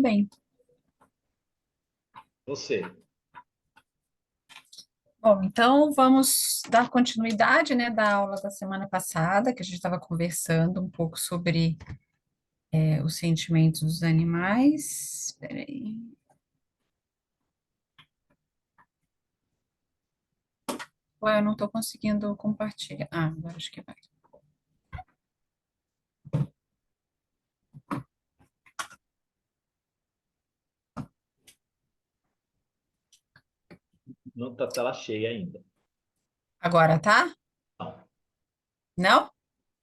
Bem, Você. bom, então vamos dar continuidade, né, da aula da semana passada, que a gente estava conversando um pouco sobre os sentimentos dos animais. Espera aí. Ué, eu não estou conseguindo compartilhar. Ah, agora acho que vai. Não tá tela cheia ainda. Agora tá? Não, Não?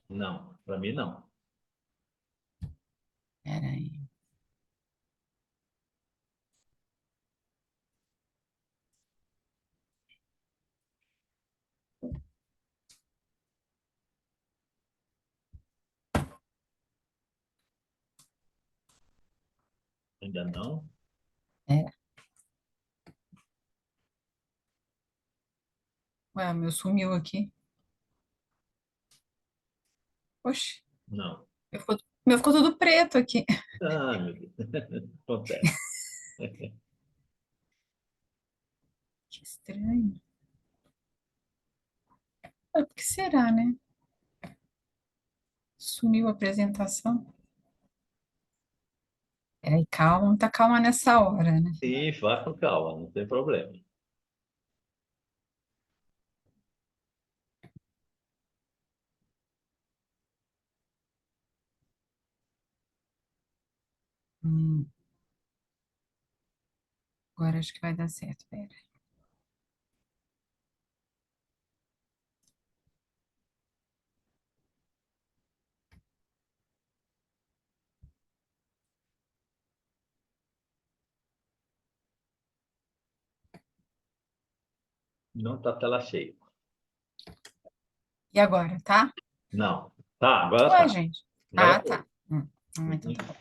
não, para mim não. Espera aí. Ainda não? É. Ué, o meu sumiu aqui. Oxe, Não. meu ficou tudo preto aqui. Ah, meu Deus. Acontece. Que estranho. Por que será, né? Sumiu a apresentação. Peraí, calma, não tá calma nessa hora, né? Sim, vá com calma, não tem problema. Hum, agora acho que vai dar certo. Pera. Não tá tela cheia. E agora, tá? Não. Tá, agora Ué, tá. gente. Agora Ah, foi. tá. Então tá Uhum. bom.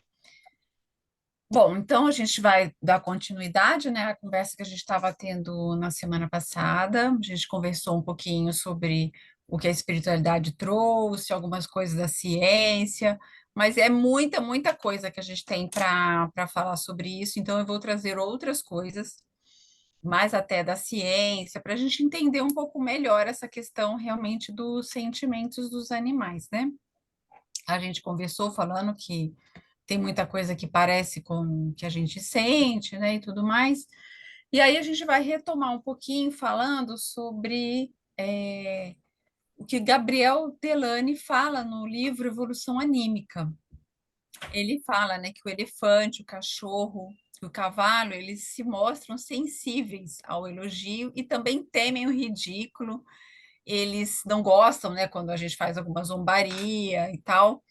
Bom, então a gente vai dar continuidade, né, à conversa que a gente estava tendo na semana passada. A gente conversou um pouquinho sobre o que a espiritualidade trouxe, algumas coisas da ciência, mas é muita, muita coisa que a gente tem para falar sobre isso. Então eu vou trazer outras coisas, mais até da ciência, para a gente entender um pouco melhor essa questão realmente dos sentimentos dos animais, né? A gente conversou falando que tem muita coisa que parece com o que a gente sente, né, e tudo mais. E aí a gente vai retomar um pouquinho falando sobre o que Gabriel Delany fala no livro Evolução Anímica. Ele fala, né, que o elefante, o cachorro, o cavalo, eles se mostram sensíveis ao elogio e também temem o ridículo. Eles não gostam, né, quando a gente faz alguma zombaria e tal.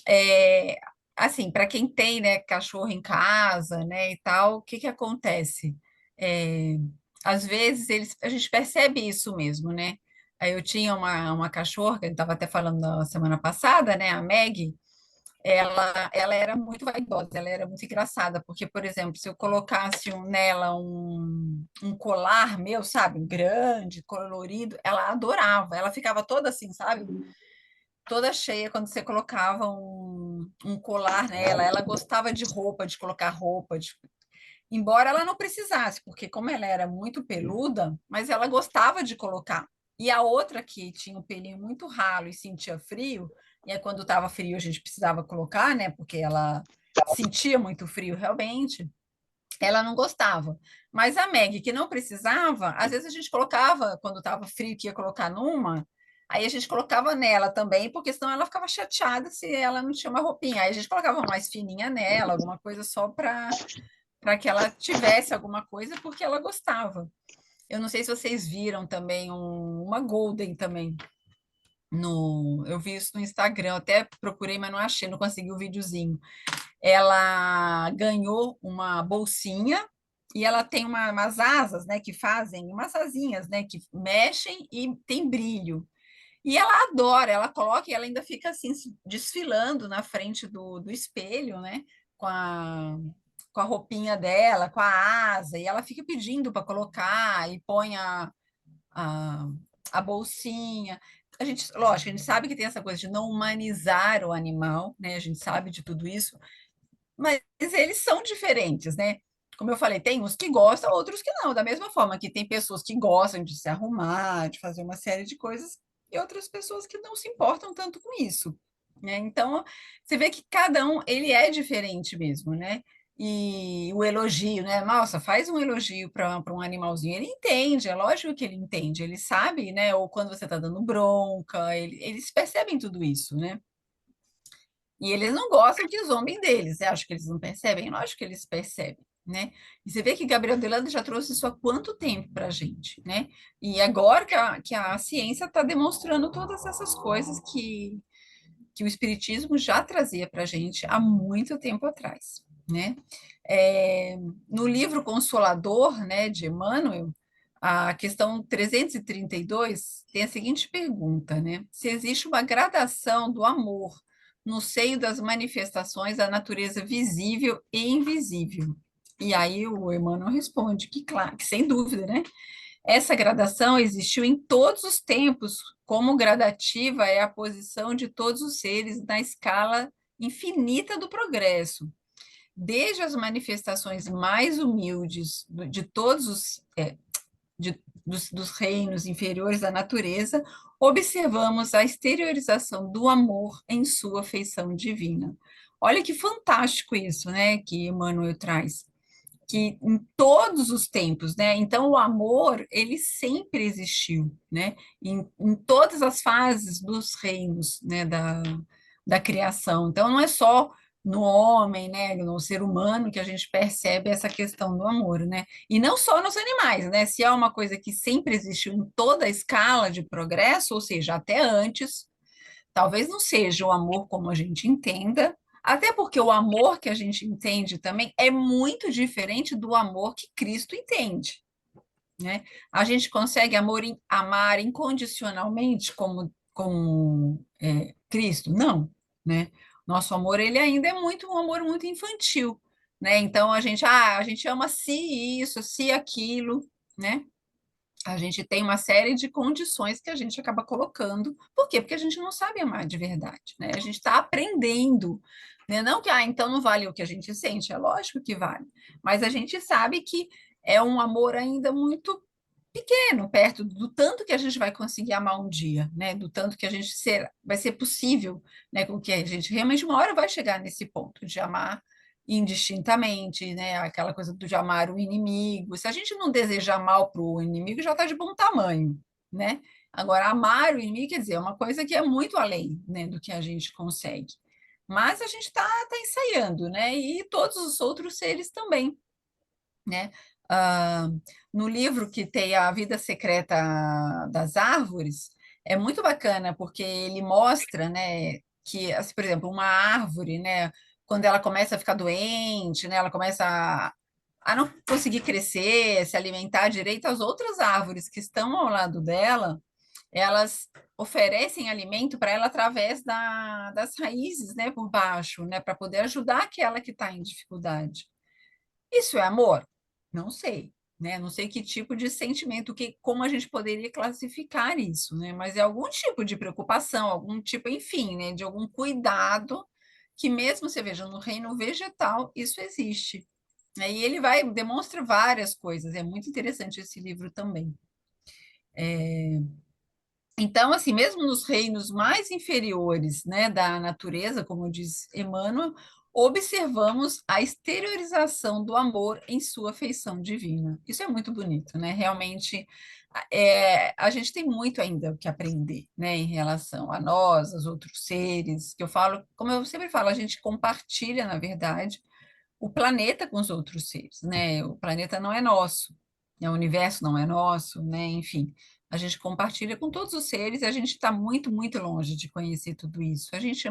É, assim, para quem tem, né, cachorro em casa, né, e tal, o que que acontece? É, às vezes a gente percebe isso mesmo, né? Aí eu tinha uma cachorra, que a gente estava até falando na semana passada, né, a Maggie, ela era muito vaidosa, ela era muito engraçada, porque, por exemplo, se eu colocasse nela um colar meu, sabe, grande, colorido, ela adorava, ela ficava toda assim, sabe? Toda cheia quando você colocava um colar nela. Ela gostava de roupa, de colocar roupa, embora ela não precisasse, porque como ela era muito peluda, mas ela gostava de colocar. E a outra que tinha um pelinho muito ralo e sentia frio, e aí quando estava frio a gente precisava colocar, né? Porque ela sentia muito frio realmente, ela não gostava. Mas a Meg, que não precisava, às vezes a gente colocava, quando estava frio, que ia colocar numa, aí a gente colocava nela também, porque senão ela ficava chateada se ela não tinha uma roupinha. Aí a gente colocava mais fininha nela, alguma coisa só para que ela tivesse alguma coisa, porque ela gostava. Eu não sei se vocês viram também uma Golden também. Eu vi isso no Instagram, eu até procurei, mas não achei, não consegui o videozinho. Ela ganhou uma bolsinha e ela tem umas asas, né, que fazem umas asinhas, né, que mexem e tem brilho. E ela adora, ela coloca e ela ainda fica assim desfilando na frente do espelho, né, com a roupinha dela, com a asa, e ela fica pedindo para colocar e põe a, a bolsinha. A gente, lógico, a gente sabe que tem essa coisa de não humanizar o animal, né? A gente sabe de tudo isso, mas eles são diferentes, né? Como eu falei, tem uns que gostam, outros que não. Da mesma forma que tem pessoas que gostam de se arrumar, de fazer uma série de coisas, e outras pessoas que não se importam tanto com isso, né? Então, você vê que cada um, ele é diferente mesmo, né? E o elogio, né? Nossa, faz um elogio para um animalzinho. Ele entende, é lógico que ele entende, ele sabe, né? Ou quando você está dando bronca, eles percebem tudo isso, né? E eles não gostam que zombem deles. Você acha que eles não percebem? Lógico que eles percebem, né? E você vê que Gabriel Delano já trouxe isso há quanto tempo para a gente, né? E agora que a ciência está demonstrando todas essas coisas que o Espiritismo já trazia para a gente há muito tempo atrás, né? É, no livro Consolador, né, de Emmanuel, a questão 332 tem a seguinte pergunta, né? Se existe uma gradação do amor no seio das manifestações da natureza visível e invisível. E aí o Emmanuel responde que, claro, que sem dúvida, né? Essa gradação existiu em todos os tempos, como gradativa é a posição de todos os seres na escala infinita do progresso, desde as manifestações mais humildes de todos os dos reinos inferiores da natureza, observamos a exteriorização do amor em sua feição divina. Olha que fantástico isso, né, que Emmanuel traz, que em todos os tempos, né? Então o amor ele sempre existiu, né? Em todas as fases dos reinos, né? Da criação. Então não é só no homem, né? No ser humano que a gente percebe essa questão do amor, né? E não só nos animais, né? Se é uma coisa que sempre existiu em toda a escala de progresso, ou seja, até antes. Talvez não seja o amor como a gente entenda, até porque o amor que a gente entende também é muito diferente do amor que Cristo entende, né? A gente consegue amar incondicionalmente como Cristo? Não, né? Nosso amor ele ainda é muito um amor muito infantil, né? Então a gente ama se isso, se aquilo, né? A gente tem uma série de condições que a gente acaba colocando. Por quê? Porque a gente não sabe amar de verdade, né? A gente está aprendendo, né? Não que, então não vale o que a gente sente, é lógico que vale, mas a gente sabe que é um amor ainda muito pequeno, perto do tanto que a gente vai conseguir amar um dia, né? Do tanto que vai ser possível, né? Com que a gente realmente uma hora vai chegar nesse ponto de amar indistintamente, né? Aquela coisa de amar o inimigo. Se a gente não deseja mal para o inimigo, já está de bom tamanho, né? Agora, amar o inimigo, quer dizer, é uma coisa que é muito além, né, do que a gente consegue. Mas a gente está ensaiando, né? E todos os outros seres também, né? Ah, no livro que tem A Vida Secreta das Árvores, é muito bacana, porque ele mostra, né, que, assim, por exemplo, uma árvore, né, quando ela começa a ficar doente, né, ela começa a não conseguir crescer, se alimentar direito, as outras árvores que estão ao lado dela, elas oferecem alimento para ela através das raízes, né, por baixo, né, para poder ajudar aquela que está em dificuldade. Isso é amor? Não sei, né? Não sei que tipo de sentimento, como a gente poderia classificar isso, né? Mas é algum tipo de preocupação, algum tipo, enfim, né? De algum cuidado que mesmo você veja no reino vegetal, isso existe, né? E ele demonstra várias coisas. É muito interessante esse livro também. Então, assim, mesmo nos reinos mais inferiores, né, da natureza, como diz Emmanuel, observamos a exteriorização do amor em sua feição divina. Isso é muito bonito, né? Realmente, a gente tem muito ainda o que aprender, né, em relação a nós, aos outros seres, que eu falo, como eu sempre falo, a gente compartilha, na verdade, o planeta com os outros seres, né? O planeta não é nosso, né? O universo não é nosso, né? Enfim, a gente compartilha com todos os seres e a gente está muito, muito longe de conhecer tudo isso. A gente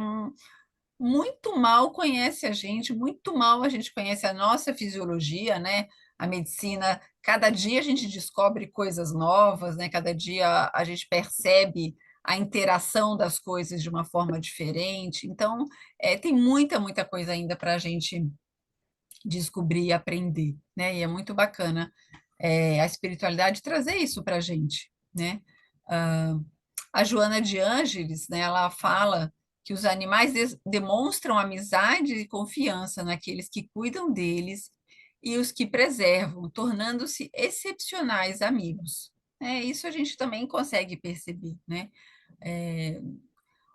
muito mal conhece a gente, muito mal a gente conhece a nossa fisiologia, né? A medicina, cada dia a gente descobre coisas novas, né? Cada dia a gente percebe a interação das coisas de uma forma diferente. Então, tem muita, muita coisa ainda para a gente descobrir e aprender, né? E é muito bacana a espiritualidade trazer isso para a gente, né? Ah, a Joana de Ângeles, né? Ela fala que os animais demonstram amizade e confiança naqueles que cuidam deles e os que preservam, tornando-se excepcionais amigos. Isso a gente também consegue perceber, né? É,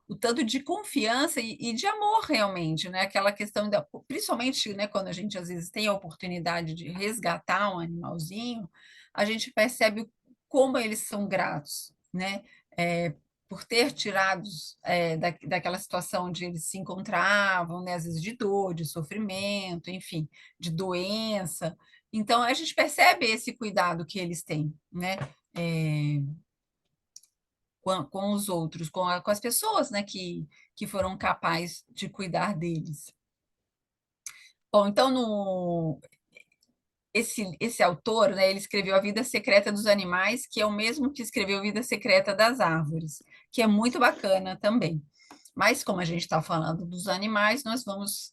o tanto de confiança e de amor realmente, né? Aquela questão da, principalmente, né, quando a gente às vezes tem a oportunidade de resgatar um animalzinho, a gente percebe como eles são gratos, né? Por ter tirados daquela situação onde eles se encontravam, né? Às vezes de dor, de sofrimento, enfim, de doença. Então a gente percebe esse cuidado que eles têm, né? É, com os outros, com as pessoas, né, que foram capazes de cuidar deles. Bom, então, esse autor, né, ele escreveu A Vida Secreta dos Animais, que é o mesmo que escreveu A Vida Secreta das Árvores, que é muito bacana também. Mas, como a gente está falando dos animais, nós vamos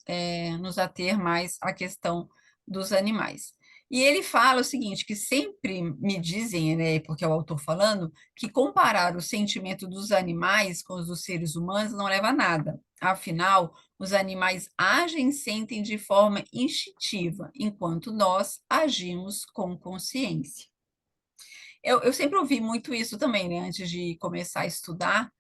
nos ater mais à questão dos animais. E ele fala o seguinte, que sempre me dizem, né, porque é o autor falando, que comparar o sentimento dos animais com os dos seres humanos não leva a nada. Afinal, os animais agem e sentem de forma instintiva, enquanto nós agimos com consciência. Eu sempre ouvi muito isso também, né, antes de começar a estudar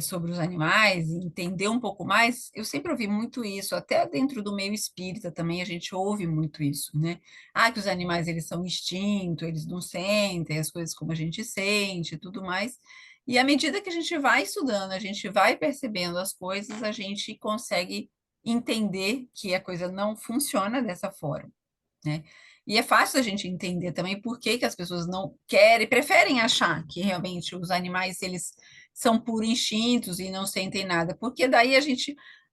sobre os animais e entender um pouco mais, eu sempre ouvi muito isso, até dentro do meio espírita também a gente ouve muito isso, né? Ah, que os animais eles são instinto, eles não sentem as coisas como a gente sente e tudo mais. E à medida que a gente vai estudando, a gente vai percebendo as coisas, a gente consegue entender que a coisa não funciona dessa forma, né? E é fácil a gente entender também por que que as pessoas não querem, preferem achar que realmente os animais eles são por instintos e não sentem nada, porque daí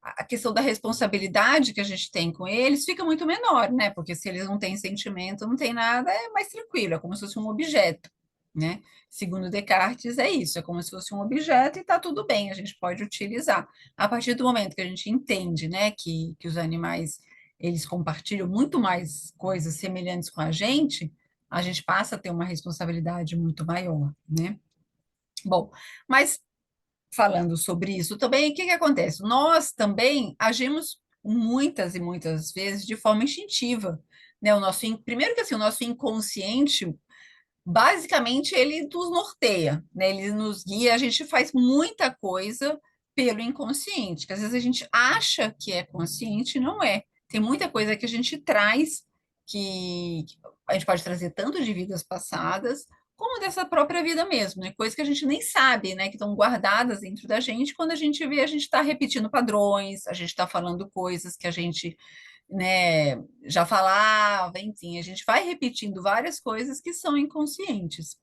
a questão da responsabilidade que a gente tem com eles fica muito menor, né? Porque se eles não têm sentimento, não tem nada, é mais tranquilo, é como se fosse um objeto, né? Segundo Descartes, é isso, é como se fosse um objeto e está tudo bem, a gente pode utilizar. A partir do momento que a gente entende, né, que os animais eles compartilham muito mais coisas semelhantes com a gente passa a ter uma responsabilidade muito maior, né? Bom, mas falando sobre isso também, o que que acontece? Nós também agimos muitas e muitas vezes de forma instintiva, né? Primeiro que assim, o nosso inconsciente basicamente ele nos norteia, né? Ele nos guia, a gente faz muita coisa pelo inconsciente, que às vezes a gente acha que é consciente e não é. Tem muita coisa que a gente traz que a gente pode trazer tanto de vidas passadas como dessa própria vida mesmo, né? Coisas que a gente nem sabe, né? Que estão guardadas dentro da gente. Quando a gente vê, a gente está repetindo padrões, a gente está falando coisas que a gente né, já falava, enfim, a gente vai repetindo várias coisas que são inconscientes.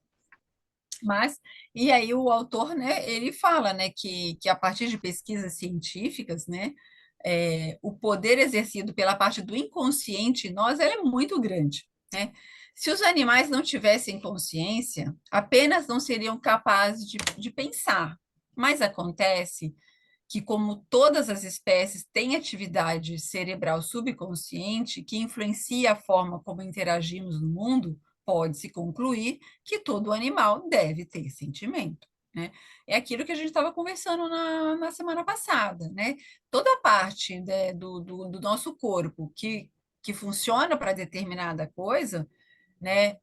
Mas, e aí o autor, né, ele fala, né, que a partir de pesquisas científicas, né, o poder exercido pela parte do inconsciente em nós, ela é muito grande, né? Se os animais não tivessem consciência, apenas não seriam capazes de pensar. Mas acontece que, como todas as espécies têm atividade cerebral subconsciente que influencia a forma como interagimos no mundo, pode-se concluir que todo animal deve ter sentimento. Né? É aquilo que a gente estava conversando na semana passada. Né? Toda a parte né, do nosso corpo que funciona para determinada coisa, né,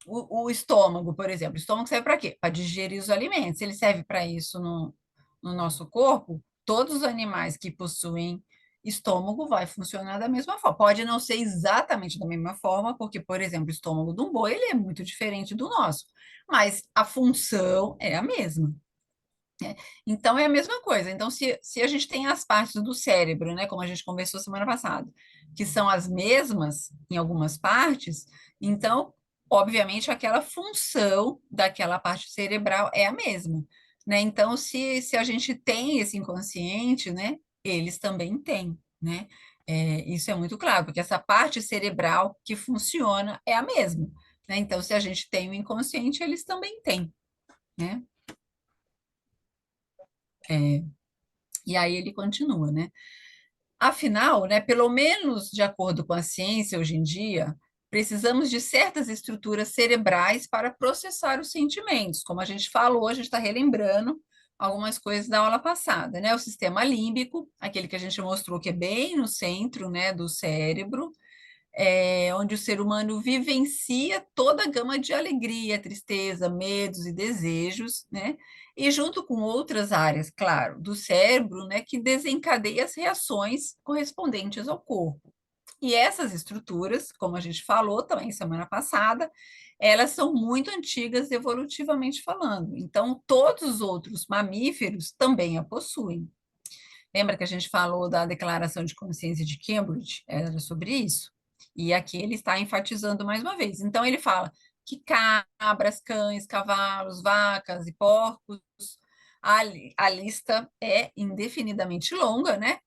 o estômago, por exemplo. O estômago serve para quê? Para digerir os alimentos. Ele serve para isso no nosso corpo. Todos os animais que possuem estômago vai funcionar da mesma forma. Pode não ser exatamente da mesma forma, porque, por exemplo, o estômago de um boi ele é muito diferente do nosso, mas a função é a mesma. Né? Então é a mesma coisa. Então, se a gente tem as partes do cérebro, né, como a gente conversou semana passada, que são as mesmas em algumas partes, então, obviamente, aquela função daquela parte cerebral é a mesma. Né? Então, se a gente tem esse inconsciente, né, eles também têm. Né? Isso é muito claro, porque essa parte cerebral que funciona é a mesma. Né? Então, se a gente tem o inconsciente, eles também têm. Né? É, e aí ele continua, né? Afinal, né, pelo menos de acordo com a ciência hoje em dia, precisamos de certas estruturas cerebrais para processar os sentimentos. Como a gente falou, a gente está relembrando algumas coisas da aula passada, né? O sistema límbico, aquele que a gente mostrou que é bem no centro, né, do cérebro, onde o ser humano vivencia toda a gama de alegria, tristeza, medos e desejos, né? E junto com outras áreas, claro, do cérebro, né, que desencadeia as reações correspondentes ao corpo. E essas estruturas, como a gente falou também semana passada, elas são muito antigas evolutivamente falando. Então, todos os outros mamíferos também a possuem. Lembra que a gente falou da Declaração de Consciência de Cambridge? Era sobre isso. E aqui ele está enfatizando mais uma vez. Então, ele fala que cabras, cães, cavalos, vacas e porcos, a lista é indefinidamente longa, né?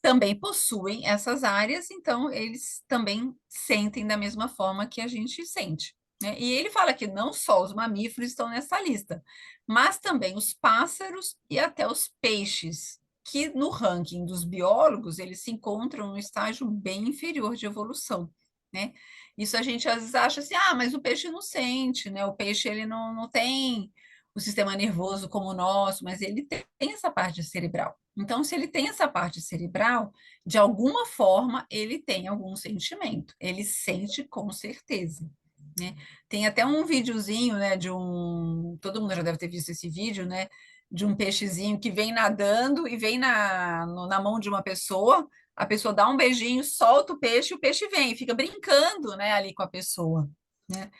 Também possuem essas áreas, então eles também sentem da mesma forma que a gente sente, né? E ele fala que não só os mamíferos estão nessa lista, mas também os pássaros e até os peixes, que no ranking dos biólogos eles se encontram no estágio bem inferior de evolução, né? Isso a gente às vezes acha assim, ah, mas o peixe não sente, né? O peixe ele não tem o sistema nervoso como o nosso, mas ele tem essa parte cerebral. Então, se ele tem essa parte cerebral, de alguma forma ele tem algum sentimento, ele sente com certeza, né? Tem até um videozinho, né, todo mundo já deve ter visto esse vídeo, né, de um peixezinho que vem nadando e vem na mão de uma pessoa, a pessoa dá um beijinho, solta o peixe e o peixe vem, fica brincando, né, ali com a pessoa, né?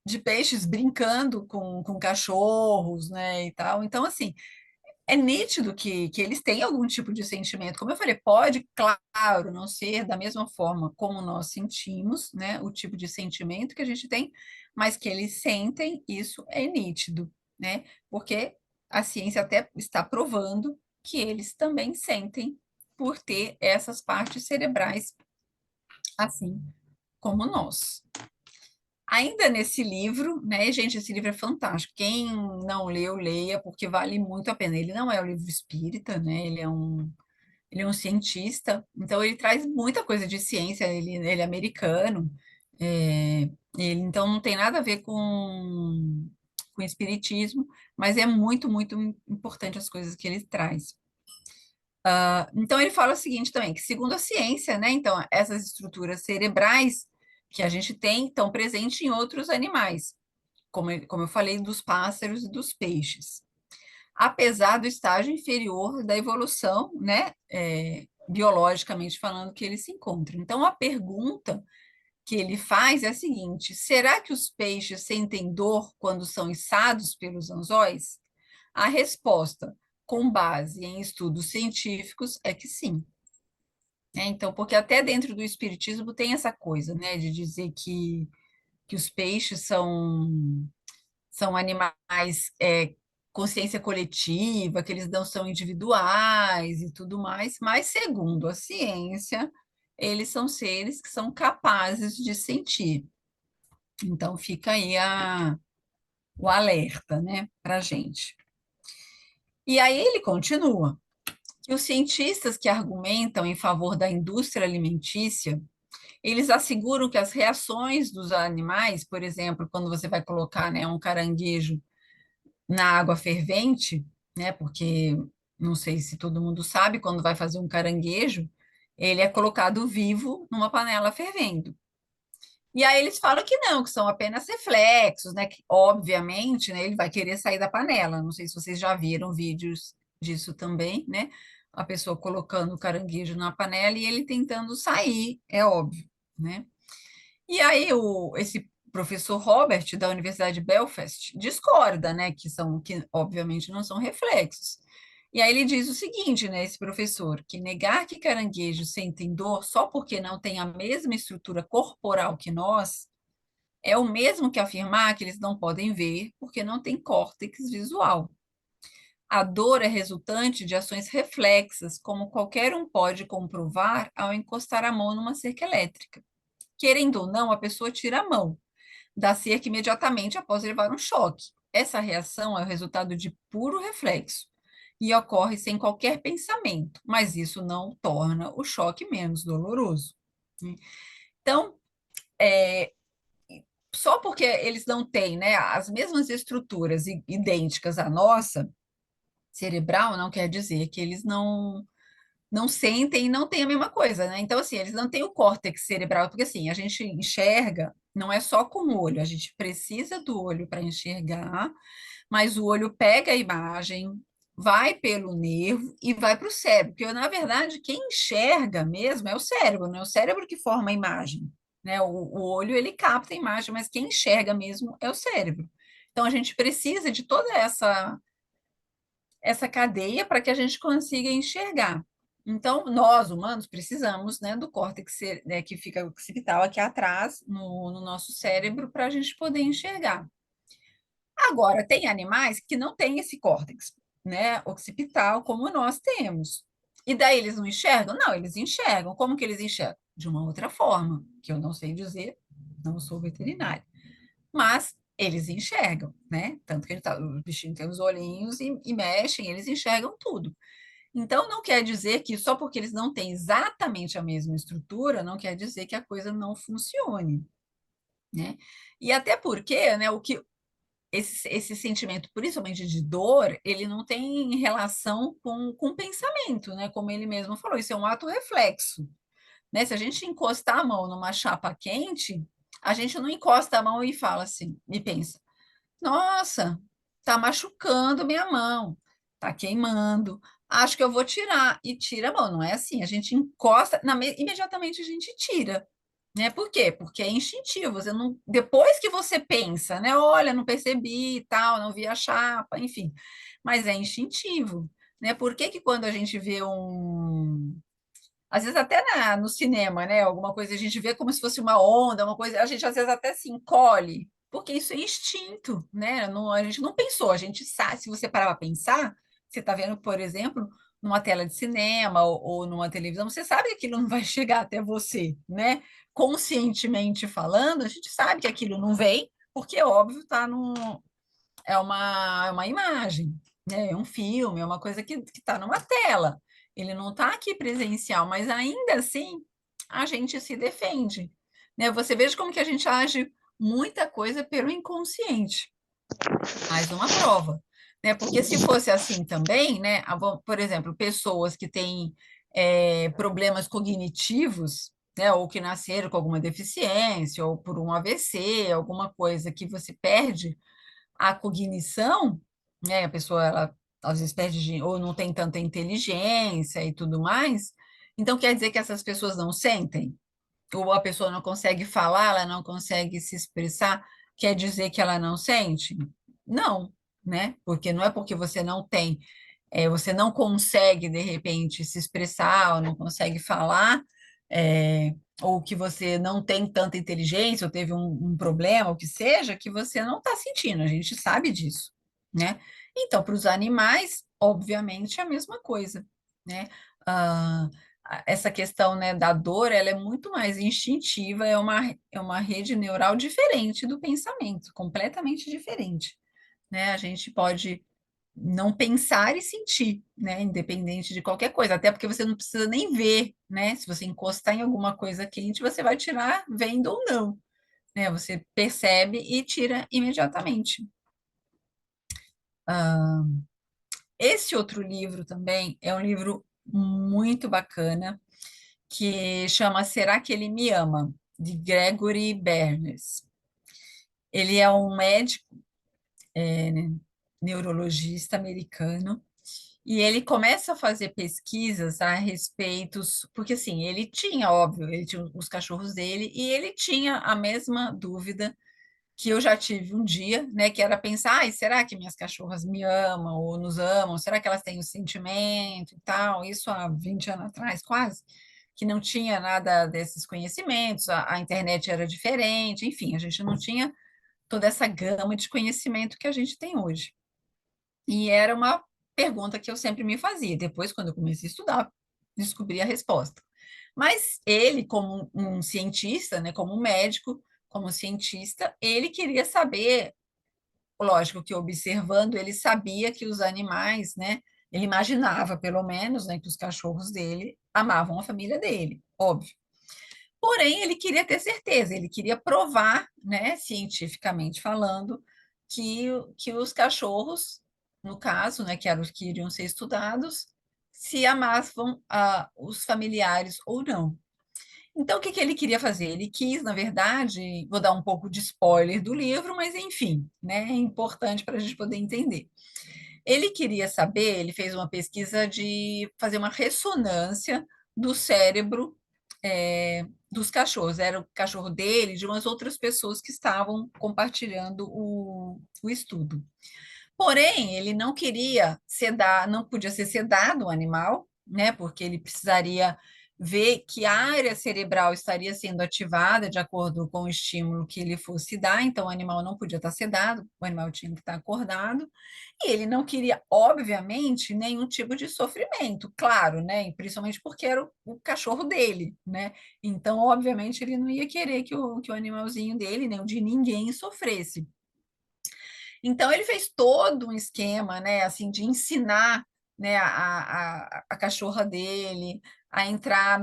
De peixes brincando com cachorros, né, e tal. Então, assim, é nítido que eles têm algum tipo de sentimento. Como eu falei, pode, claro, não ser da mesma forma como nós sentimos, né, o tipo de sentimento que a gente tem, mas que eles sentem, isso é nítido, né, porque a ciência até está provando que eles também sentem por ter essas partes cerebrais, assim como nós. Ainda nesse livro, né, gente, esse livro é fantástico. Quem não leu, leia, porque vale muito a pena. Ele não é um livro espírita, né? Ele é um cientista, então ele traz muita coisa de ciência, ele é americano, é, ele então não tem nada a ver com espiritismo, mas é muito, muito importante as coisas que ele traz. Então, ele fala o seguinte também, que segundo a ciência, né, então, essas estruturas cerebrais que a gente tem estão presentes em outros animais, como eu falei, dos pássaros e dos peixes, apesar do estágio inferior da evolução, né, biologicamente falando, que ele se encontra. Então, a pergunta que ele faz é a seguinte: será que os peixes sentem dor quando são içados pelos anzóis? A resposta, com base em estudos científicos, é que sim. Então, porque até dentro do espiritismo tem essa coisa, né, de dizer que os peixes são animais, consciência coletiva, que eles não são individuais e tudo mais, mas segundo a ciência, eles são seres que são capazes de sentir. Então, fica aí o alerta, né, para a gente. E aí ele continua. Que os cientistas que argumentam em favor da indústria alimentícia, eles asseguram que as reações dos animais, por exemplo, quando você vai colocar, né, um caranguejo na água fervente, né, porque não sei se todo mundo sabe, quando vai fazer um caranguejo, ele é colocado vivo numa panela fervendo. E aí eles falam que não, que são apenas reflexos, né? Que, obviamente, né, ele vai querer sair da panela. Não sei se vocês já viram vídeos disso também, né? A pessoa colocando o caranguejo na panela e ele tentando sair, é óbvio, né? E aí esse professor Robert da Universidade de Belfast discorda, né? Que obviamente não são reflexos. E aí ele diz o seguinte, né, esse professor, que negar que caranguejos sentem dor só porque não têm a mesma estrutura corporal que nós é o mesmo que afirmar que eles não podem ver porque não têm córtex visual. A dor é resultante de ações reflexas, como qualquer um pode comprovar ao encostar a mão numa cerca elétrica. Querendo ou não, a pessoa tira a mão da cerca imediatamente após levar um choque. Essa reação é o resultado de puro reflexo e ocorre sem qualquer pensamento, mas isso não torna o choque menos doloroso. Então, é, só porque eles não têm, né, as mesmas estruturas idênticas à nossa, cerebral não quer dizer que eles não sentem e não têm a mesma coisa, né? Então, assim, eles não têm o córtex cerebral, porque assim, a gente enxerga, não é só com o olho, a gente precisa do olho para enxergar, mas o olho pega a imagem, vai pelo nervo e vai para o cérebro, porque na verdade quem enxerga mesmo é o cérebro, né? O cérebro que forma a imagem, né? O olho ele capta a imagem, mas quem enxerga mesmo é o cérebro. Então a gente precisa de toda essa cadeia para que a gente consiga enxergar. Então, nós, humanos, precisamos, né, do córtex, né, que fica occipital aqui atrás, no nosso cérebro, para a gente poder enxergar. Agora, tem animais que não têm esse córtex, né, occipital, como nós temos. E daí eles não enxergam? Não, eles enxergam. Como que eles enxergam? De uma outra forma, que eu não sei dizer, não sou veterinária. Mas eles enxergam, né? Tanto que o bichinho tem os olhinhos e mexem, eles enxergam tudo. Então, não quer dizer que só porque eles não têm exatamente a mesma estrutura, não quer dizer que a coisa não funcione, né? E até porque, né, esse sentimento, principalmente de dor, ele não tem relação com o pensamento, né? Como ele mesmo falou, isso é um ato reflexo, né? Se a gente encostar a mão numa chapa quente, a gente não encosta a mão e fala assim, e pensa, nossa, tá machucando minha mão, tá queimando. Acho que eu vou tirar e tira a mão. Não é assim. A gente encosta, imediatamente a gente tira, né? Por quê? Porque é instintivo. Você não, depois que você pensa, né? Olha, não percebi, e tal, não vi a chapa, enfim. Mas é instintivo, né? Por que que quando a gente vê às vezes até no cinema, né? Alguma coisa a gente vê como se fosse uma onda, uma coisa, a gente às vezes até se encolhe, porque isso é instinto, né? Não, a gente não pensou, a gente sabe, se você parar para pensar, você está vendo, por exemplo, numa tela de cinema ou numa televisão, você sabe que aquilo não vai chegar até você, né? Conscientemente falando, a gente sabe que aquilo não vem, porque óbvio está é uma imagem, né? É um filme, é uma coisa que está numa tela. Ele não está aqui presencial, mas ainda assim a gente se defende, né? Você veja como que a gente age muita coisa pelo inconsciente. Mais uma prova, né? Porque se fosse assim também, né? Por exemplo, pessoas que têm problemas cognitivos, né? Ou que nasceram com alguma deficiência, ou por um AVC, alguma coisa que você perde a cognição, né, a pessoa ela às vezes perde ou não tem tanta inteligência e tudo mais, então quer dizer que essas pessoas não sentem? Ou a pessoa não consegue falar, ela não consegue se expressar, quer dizer que ela não sente? Não, né? Porque não é porque você não tem, você não consegue, de repente, se expressar, ou não consegue falar, ou que você não tem tanta inteligência, ou teve um problema, o que seja, que você não está sentindo, a gente sabe disso, né? Então, para os animais, obviamente, é a mesma coisa, né? Ah, essa questão, né, da dor, ela é muito mais instintiva, é uma rede neural diferente do pensamento, completamente diferente, né? A gente pode não pensar e sentir, né? Independente de qualquer coisa, até porque você não precisa nem ver, né? Se você encostar em alguma coisa quente, você vai tirar vendo ou não, né? Você percebe e tira imediatamente. Ah, esse outro livro também é um livro muito bacana, que chama Será que ele me ama? De Gregory Bernes. Ele é um médico, né, neurologista americano. E ele começa a fazer pesquisas a respeito, porque assim, ele tinha, óbvio, ele tinha os cachorros dele e ele tinha a mesma dúvida que eu já tive um dia, né, que era pensar, ai, será que minhas cachorras me amam ou nos amam? Será que elas têm o sentimento e tal? Isso há 20 anos atrás, quase, que não tinha nada desses conhecimentos, a internet era diferente, enfim, a gente não tinha toda essa gama de conhecimento que a gente tem hoje. E era uma pergunta que eu sempre me fazia. Depois, quando eu comecei a estudar, descobri a resposta. Mas ele, como um cientista, né, como um médico, como cientista, ele queria saber, lógico que observando, ele sabia que os animais, né, ele imaginava, pelo menos, né, que os cachorros dele amavam a família dele, óbvio. Porém, ele queria ter certeza, ele queria provar, né, cientificamente falando, que os cachorros no caso, né, que eram os que iriam ser estudados, se amavam os familiares ou não. Então, o que que ele queria fazer? Ele quis, na verdade, vou dar um pouco de spoiler do livro, mas enfim, né, é importante para a gente poder entender. Ele queria saber, ele fez uma pesquisa de fazer uma ressonância do cérebro dos cachorros. Era o cachorro dele, e de umas outras pessoas que estavam compartilhando o estudo. Porém, ele não queria sedar, não podia ser sedado o animal, né? Porque ele precisaria ver que a área cerebral estaria sendo ativada de acordo com o estímulo que ele fosse dar, então o animal não podia estar sedado, o animal tinha que estar acordado, e ele não queria, obviamente, nenhum tipo de sofrimento, claro, né? E principalmente porque era o cachorro dele, né? Então, obviamente, ele não ia querer que o animalzinho dele, nem o de ninguém, sofresse. Então ele fez todo um esquema, né, assim, de ensinar, né, a cachorra dele a entrar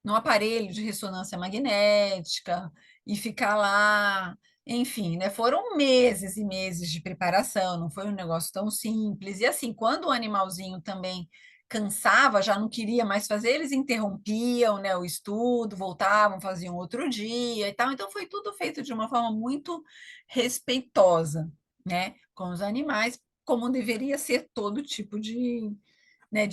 num aparelho de ressonância magnética e ficar lá, enfim, né? Foram meses e meses de preparação, não foi um negócio tão simples. E assim, quando o animalzinho também cansava, já não queria mais fazer, eles interrompiam, né, o estudo, voltavam, faziam outro dia e tal. Então foi tudo feito de uma forma muito respeitosa, né, com os animais, como deveria ser todo tipo de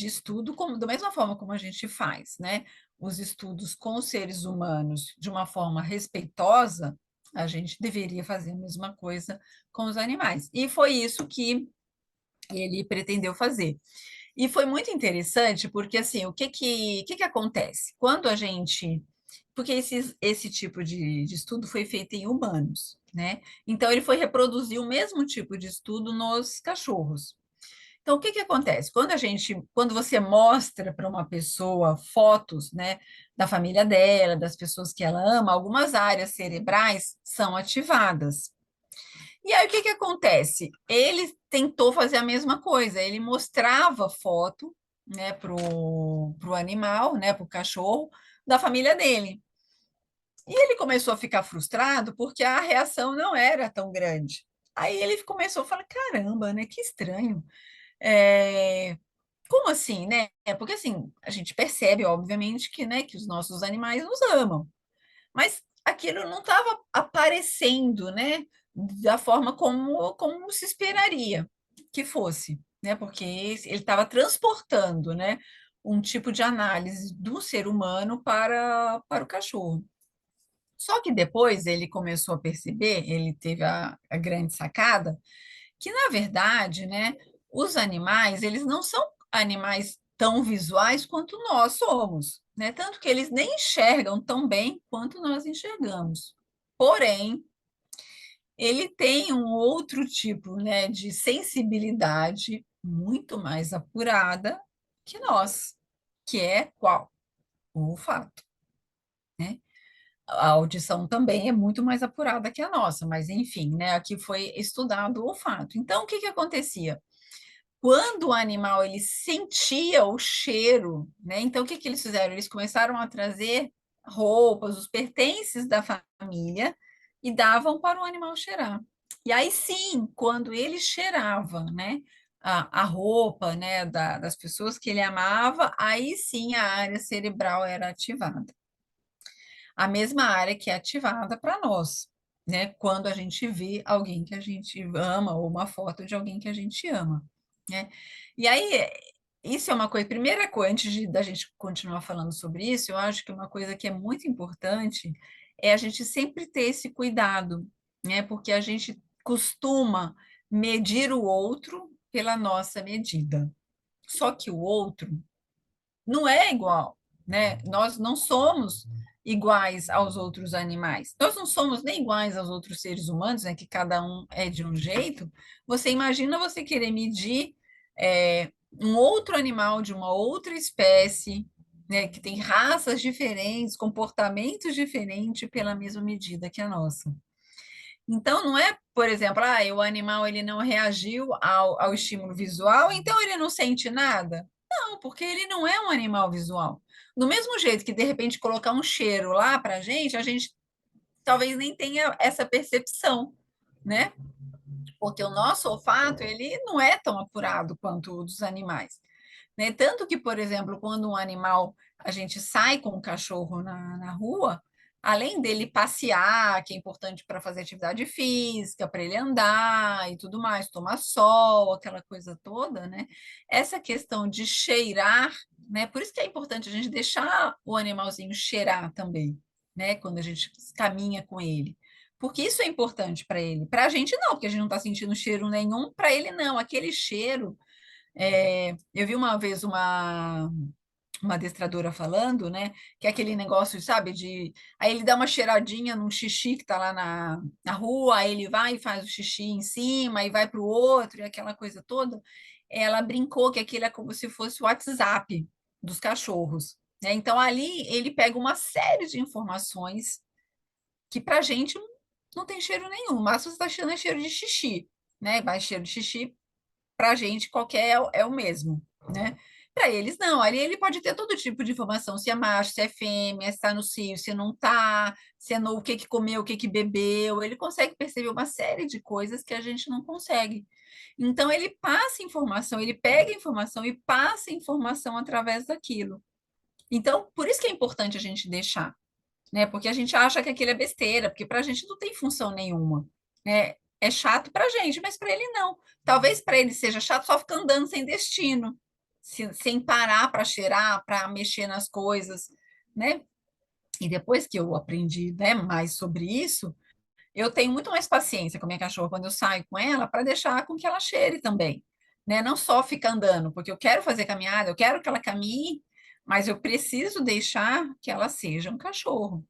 estudo, como, da mesma forma como a gente faz, né? Os estudos com os seres humanos de uma forma respeitosa, a gente deveria fazer a mesma coisa com os animais. E foi isso que ele pretendeu fazer. E foi muito interessante, porque assim, o que acontece? Quando a gente. Porque esse tipo de estudo foi feito em humanos, né? Então, ele foi reproduzir o mesmo tipo de estudo nos cachorros. Então, o que que acontece? Quando você mostra para uma pessoa fotos, né, da família dela, das pessoas que ela ama, algumas áreas cerebrais são ativadas. E aí, o que que acontece? Ele tentou fazer a mesma coisa, ele mostrava foto, né, pro animal, né, pro cachorro, da família dele. E ele começou a ficar frustrado porque a reação não era tão grande. Aí ele começou a falar, caramba, né, que estranho. É, como assim, né? Porque assim, a gente percebe, obviamente, que, né, que os nossos animais nos amam, mas aquilo não estava aparecendo, né, da forma como se esperaria que fosse, né? Porque ele estava transportando, né, um tipo de análise do ser humano para o cachorro. Só que depois ele começou a perceber, ele teve a grande sacada, que na verdade, né, os animais, eles não são animais tão visuais quanto nós somos, né? Tanto que eles nem enxergam tão bem quanto nós enxergamos. Porém, ele tem um outro tipo, né, de sensibilidade muito mais apurada que nós, que é qual? O olfato, né? A audição também é muito mais apurada que a nossa, mas enfim, né? Aqui foi estudado o olfato. Então, o que que acontecia? Quando o animal ele sentia o cheiro, né? Então o que que eles fizeram? Eles começaram a trazer roupas, os pertences da família e davam para o animal cheirar. E aí sim, quando ele cheirava, né, a roupa, né, das pessoas que ele amava, aí sim a área cerebral era ativada. A mesma área que é ativada para nós, né, quando a gente vê alguém que a gente ama ou uma foto de alguém que a gente ama, né? E aí, isso é uma coisa, primeira coisa, da gente continuar falando sobre isso, eu acho que uma coisa que é muito importante é a gente sempre ter esse cuidado, né? Porque a gente costuma medir o outro pela nossa medida. Só que o outro não é igual, né? Nós não somos iguais aos outros animais. Nós não somos nem iguais aos outros seres humanos, né? Que cada um é de um jeito. Você imagina você querer medir um outro animal de uma outra espécie, né? Que tem raças diferentes, comportamentos diferentes pela mesma medida que a nossa. Então, não é, por exemplo, o animal ele não reagiu ao estímulo visual, então ele não sente nada. Não, porque ele não é um animal visual. Do mesmo jeito que, de repente, colocar um cheiro lá para a gente talvez nem tenha essa percepção, né? porque o nosso olfato, ele não é tão apurado quanto o dos animais, né? Tanto que, por exemplo, quando um animal, a gente sai com o cachorro na rua, além dele passear, que é importante para fazer atividade física, para ele andar e tudo mais, tomar sol, aquela coisa toda, né? Essa questão de cheirar, né? Por isso que é importante a gente deixar o animalzinho cheirar também, né? Quando a gente caminha com ele. Porque isso é importante para ele. Para a gente não, porque a gente não está sentindo cheiro nenhum, para ele não. Aquele cheiro eu vi uma vez uma adestradora falando, né, que é aquele negócio, sabe, de. Aí ele dá uma cheiradinha num xixi que tá lá na rua, aí ele vai e faz o xixi em cima, e vai para o outro, e aquela coisa toda. Ela brincou que aquilo é como se fosse o WhatsApp dos cachorros, né? Então ali ele pega uma série de informações que para a gente não tem cheiro nenhum, mas você está cheirando é cheiro de xixi, né? Vai cheiro de xixi para a gente qualquer é o mesmo, né? Para eles não, ali ele pode ter todo tipo de informação, se é macho, se é fêmea, se está no cio, se não está, se é no o que que comeu, o que que bebeu, ele consegue perceber uma série de coisas que a gente não consegue. Então ele passa informação, ele pega informação e passa informação através daquilo. Então, por isso que é importante a gente deixar, né? Porque a gente acha que aquilo é besteira, porque para a gente não tem função nenhuma, né? É chato para a gente, mas para ele não. Talvez para ele seja chato só ficar andando sem destino, sem parar para cheirar, para mexer nas coisas, né? E depois que eu aprendi, né, mais sobre isso, eu tenho muito mais paciência com a minha cachorra quando eu saio com ela para deixar com que ela cheire também, né? Não só ficar andando, porque eu quero fazer caminhada, eu quero que ela caminhe, mas eu preciso deixar que ela seja um cachorro.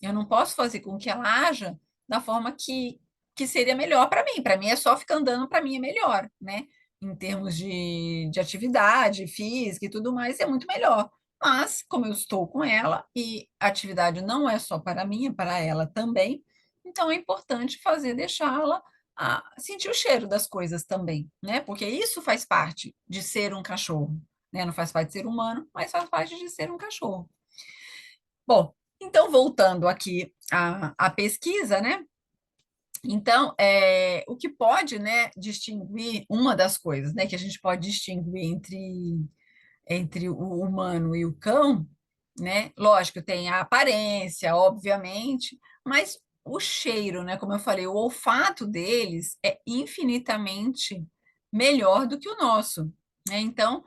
Eu não posso fazer com que ela haja da forma que seria melhor para mim. Para mim é só ficar andando, para mim é melhor, né? Em termos de atividade física e tudo mais, é muito melhor. Mas, como eu estou com ela, e a atividade não é só para mim, é para ela também, então é importante fazer, deixá-la sentir o cheiro das coisas também, né? Porque isso faz parte de ser um cachorro, né? Não faz parte de ser humano, mas faz parte de ser um cachorro. Bom, então voltando aqui à pesquisa, né? Então, o que pode, né, distinguir uma das coisas, né, que a gente pode distinguir entre o humano e o cão, né? Lógico, tem a aparência, obviamente, mas o cheiro, né? Como eu falei, o olfato deles é infinitamente melhor do que o nosso, né? Então,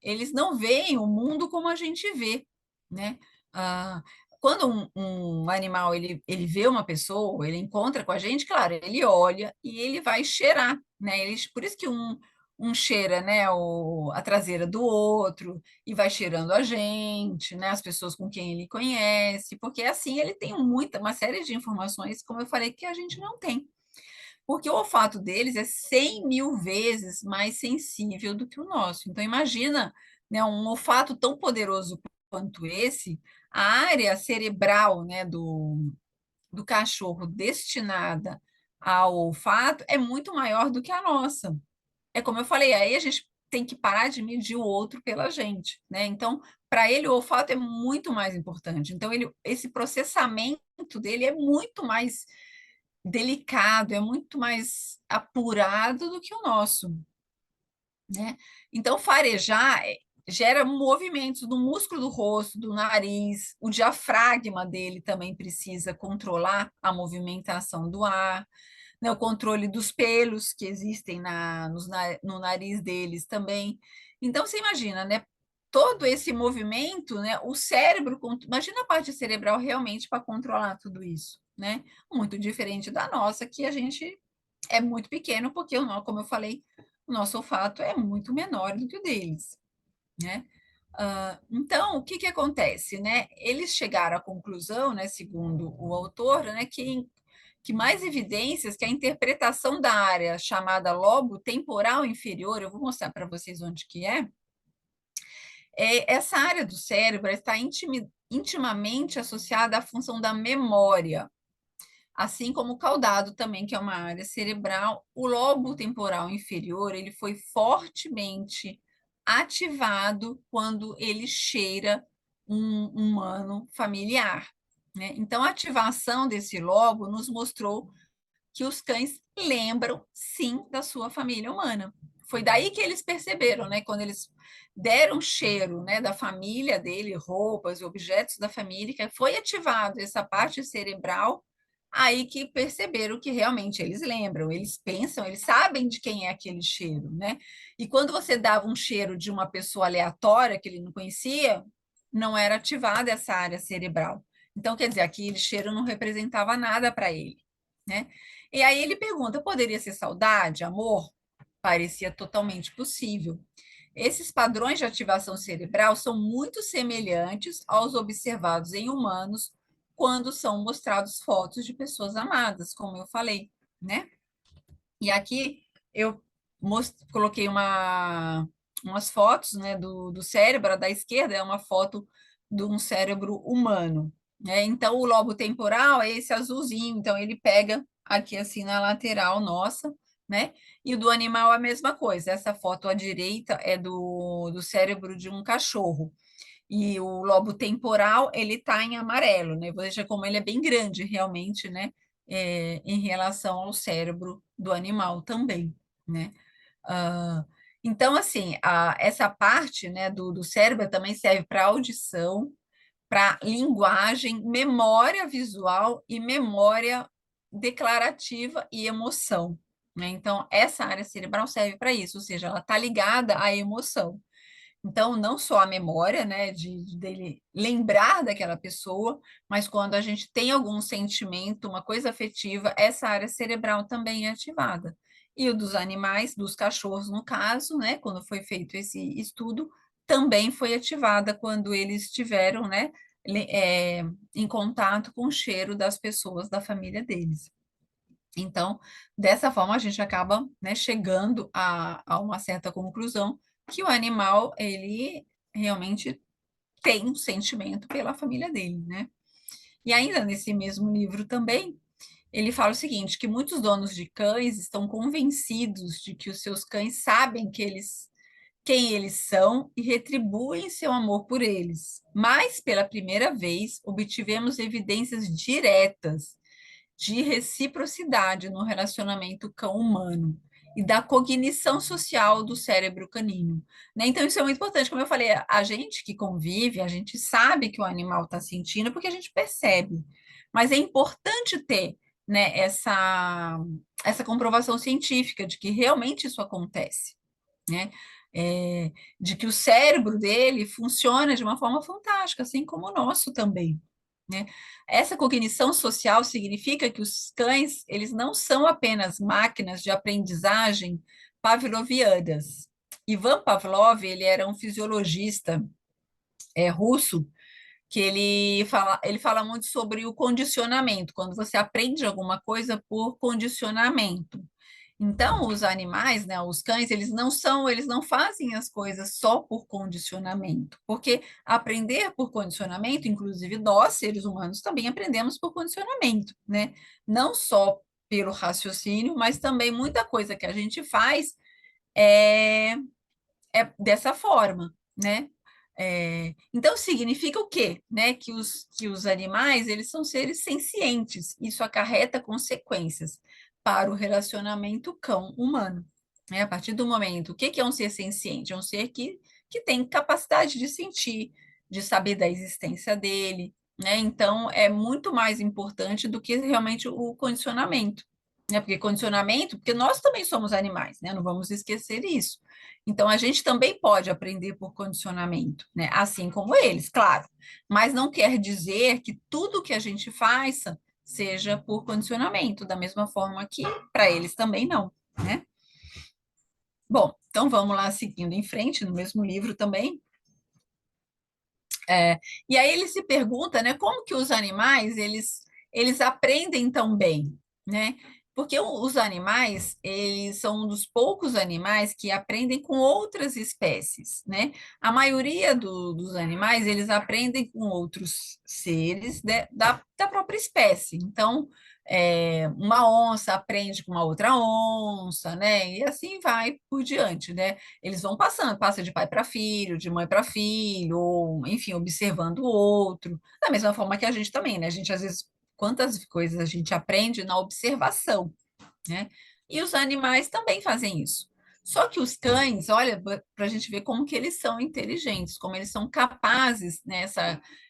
eles não veem o mundo como a gente vê, né? Ah, quando um animal ele vê uma pessoa, ele encontra com a gente, claro, ele olha e ele vai cheirar, né? Por isso que um cheira, né, a traseira do outro e vai cheirando a gente, né, as pessoas com quem ele conhece, porque assim ele tem uma série de informações, como eu falei, que a gente não tem. Porque o olfato deles é 100 mil vezes mais sensível do que o nosso. Então, imagina, né, um olfato tão poderoso quanto esse, a área cerebral, né, do cachorro destinada ao olfato é muito maior do que a nossa. É como eu falei, aí a gente tem que parar de medir o outro pela gente, né? Então, para ele, o olfato é muito mais importante. Então, esse processamento dele é muito mais delicado, é muito mais apurado do que o nosso, né? Então, farejar gera movimentos do músculo do rosto, do nariz, o diafragma dele também precisa controlar a movimentação do ar, né, o controle dos pelos que existem no nariz deles também. Então, você imagina, né? Todo esse movimento, né? O cérebro, imagina a parte cerebral realmente para controlar tudo isso, né? Muito diferente da nossa, que a gente é muito pequeno, porque, como eu falei, o nosso olfato é muito menor do que o deles, né? Então, o que que acontece, né? Eles chegaram à conclusão, né, segundo o autor, né, que mais evidências que a interpretação da área chamada lobo temporal inferior, eu vou mostrar para vocês onde que essa área do cérebro está intimamente associada à função da memória, assim como o caudado também, que é uma área cerebral. O lobo temporal inferior, ele foi fortemente ativado quando ele cheira um humano familiar, né? Então, a ativação desse lobo nos mostrou que os cães lembram, sim, da sua família humana. Foi daí que eles perceberam, né? Quando eles deram cheiro, né, da família dele, roupas, objetos da família, que foi ativado essa parte cerebral, aí que perceberam que realmente eles lembram, eles pensam, eles sabem de quem é aquele cheiro, né? E quando você dava um cheiro de uma pessoa aleatória que ele não conhecia, não era ativada essa área cerebral. Então, quer dizer, aquele cheiro não representava nada para ele, né? E aí ele pergunta: poderia ser saudade, amor? Parecia totalmente possível. Esses padrões de ativação cerebral são muito semelhantes aos observados em humanos quando são mostrados fotos de pessoas amadas, como eu falei, né? E aqui eu coloquei umas fotos, né, do cérebro. A da esquerda é uma foto de um cérebro humano, né? Então, o lobo temporal é esse azulzinho, então ele pega aqui assim na lateral nossa, né? E o do animal é a mesma coisa. Essa foto à direita é do cérebro de um cachorro. E o lobo temporal, ele está em amarelo, né? Veja como ele é bem grande, realmente, né? Em relação ao cérebro do animal também, né? Ah, então, assim, essa parte, né, do cérebro também serve para audição, para linguagem, memória visual e memória declarativa e emoção, né? Então, essa área cerebral serve para isso, ou seja, ela está ligada à emoção. Então, não só a memória, né, dele lembrar daquela pessoa, mas quando a gente tem algum sentimento, uma coisa afetiva, essa área cerebral também é ativada. E o dos animais, dos cachorros, no caso, né, quando foi feito esse estudo, também foi ativada quando eles estiveram, né, em contato com o cheiro das pessoas da família deles. Então, dessa forma, a gente acaba, né, chegando a uma certa conclusão que o animal, ele realmente tem um sentimento pela família dele, né? E ainda nesse mesmo livro também, ele fala o seguinte, que muitos donos de cães estão convencidos de que os seus cães sabem quem eles são e retribuem seu amor por eles. Mas, pela primeira vez, obtivemos evidências diretas de reciprocidade no relacionamento cão-humano e da cognição social do cérebro canino, né? Então, isso é muito importante. Como eu falei, a gente que convive, a gente sabe que o animal está sentindo porque a gente percebe, mas é importante ter, né, essa comprovação científica de que realmente isso acontece, né? De que o cérebro dele funciona de uma forma fantástica, assim como o nosso também, né? Essa cognição social significa que os cães, eles não são apenas máquinas de aprendizagem pavlovianas. Ivan Pavlov, ele era um fisiologista russo, que ele fala muito sobre o condicionamento, quando você aprende alguma coisa por condicionamento. Então, os animais, né, os cães, eles não fazem as coisas só por condicionamento, porque aprender por condicionamento, inclusive nós, seres humanos, também aprendemos por condicionamento, né? Não só pelo raciocínio, mas também muita coisa que a gente faz é, é dessa forma, né? Então significa o quê? Né? Que os animais, eles são seres sencientes. Isso acarreta consequências para o relacionamento cão-humano. Né? A partir do momento, o que é um ser senciente? É um ser que tem capacidade de sentir, de saber da existência dele, né? Então é muito mais importante do que realmente o condicionamento. Né? Porque condicionamento, porque nós também somos animais, né? Não vamos esquecer isso. Então, a gente também pode aprender por condicionamento, né? Assim como eles, claro. Mas não quer dizer que tudo que a gente faça seja por condicionamento, da mesma forma que para eles também não, né? Bom, então vamos lá seguindo em frente, no mesmo livro também. E aí ele se pergunta, né, como que os animais, eles aprendem tão bem, né? Porque os animais, eles são um dos poucos animais que aprendem com outras espécies, né? A maioria dos animais, eles aprendem com outros seres da própria espécie. Então, uma onça aprende com uma outra onça, né? E assim vai por diante, né? Eles vão passando, passa de pai para filho, de mãe para filho, ou, enfim, observando o outro. Da mesma forma que a gente também, né? A gente, às vezes, quantas coisas a gente aprende na observação, né? E os animais também fazem isso. Só que os cães, olha, para a gente ver como que eles são inteligentes, como eles são capazes, né?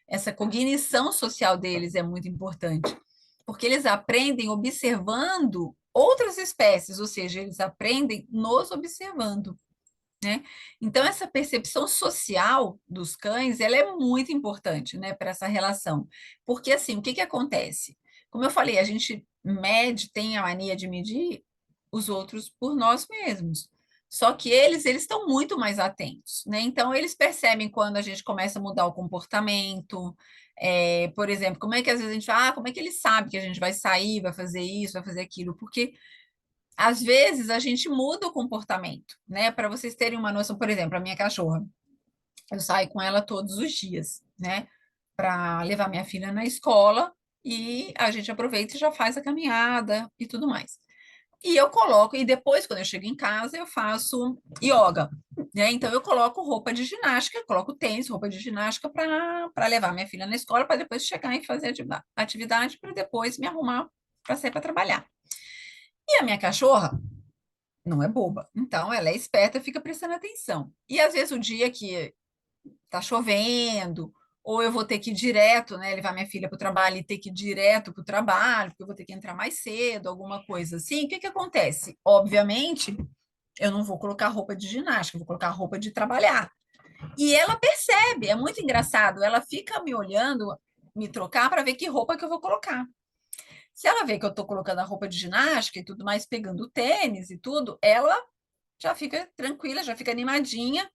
Essa cognição social deles é muito importante, porque eles aprendem observando outras espécies, ou seja, eles aprendem nos observando, né? Então, essa percepção social dos cães, ela é muito importante, né, para essa relação. Porque, assim, o que que acontece? Como eu falei, a gente mede, tem a mania de medir os outros por nós mesmos. Só que eles estão muito mais atentos, né? Então, eles percebem quando a gente começa a mudar o comportamento. Por exemplo, como é que às vezes a gente fala, como é que ele sabe que a gente vai sair, vai fazer isso, vai fazer aquilo? Porque às vezes a gente muda o comportamento, né? Para vocês terem uma noção, por exemplo, a minha cachorra, eu saio com ela todos os dias, né? Para levar minha filha na escola e a gente aproveita e já faz a caminhada e tudo mais. E eu coloco, e depois, quando eu chego em casa, eu faço yoga, né? Então eu coloco roupa de ginástica, coloco tênis, roupa de ginástica para levar minha filha na escola, para depois chegar e fazer atividade, para depois me arrumar para sair para trabalhar. E a minha cachorra, não é boba. Então, ela é esperta, fica prestando atenção. E às vezes o dia que tá chovendo, ou eu vou ter que ir direto, né, levar minha filha para o trabalho e ter que ir direto para o trabalho, porque eu vou ter que entrar mais cedo, alguma coisa assim, o que que acontece? Obviamente, eu não vou colocar roupa de ginástica, eu vou colocar roupa de trabalhar. E ela percebe, é muito engraçado, ela fica me olhando, me trocar para ver que roupa que eu vou colocar. Se ela vê que eu estou colocando a roupa de ginástica e tudo mais, pegando o tênis e tudo, ela já fica tranquila, já fica animadinha.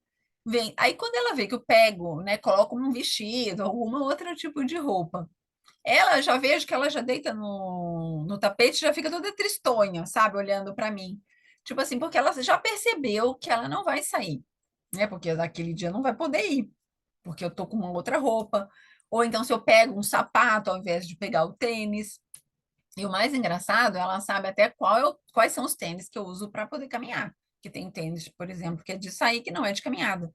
Vem. Aí quando ela vê que eu pego, né, coloco um vestido, alguma outro tipo de roupa, ela já vejo que ela já deita no tapete, já fica toda tristonha, sabe, olhando para mim. Tipo assim, porque ela já percebeu que ela não vai sair, né? Porque naquele dia não vai poder ir, porque eu tô com uma outra roupa. Ou então se eu pego um sapato ao invés de pegar o tênis. E o mais engraçado, ela sabe até quais são os tênis que eu uso para poder caminhar. Que tem tênis, por exemplo, que é de sair, que não é de caminhada.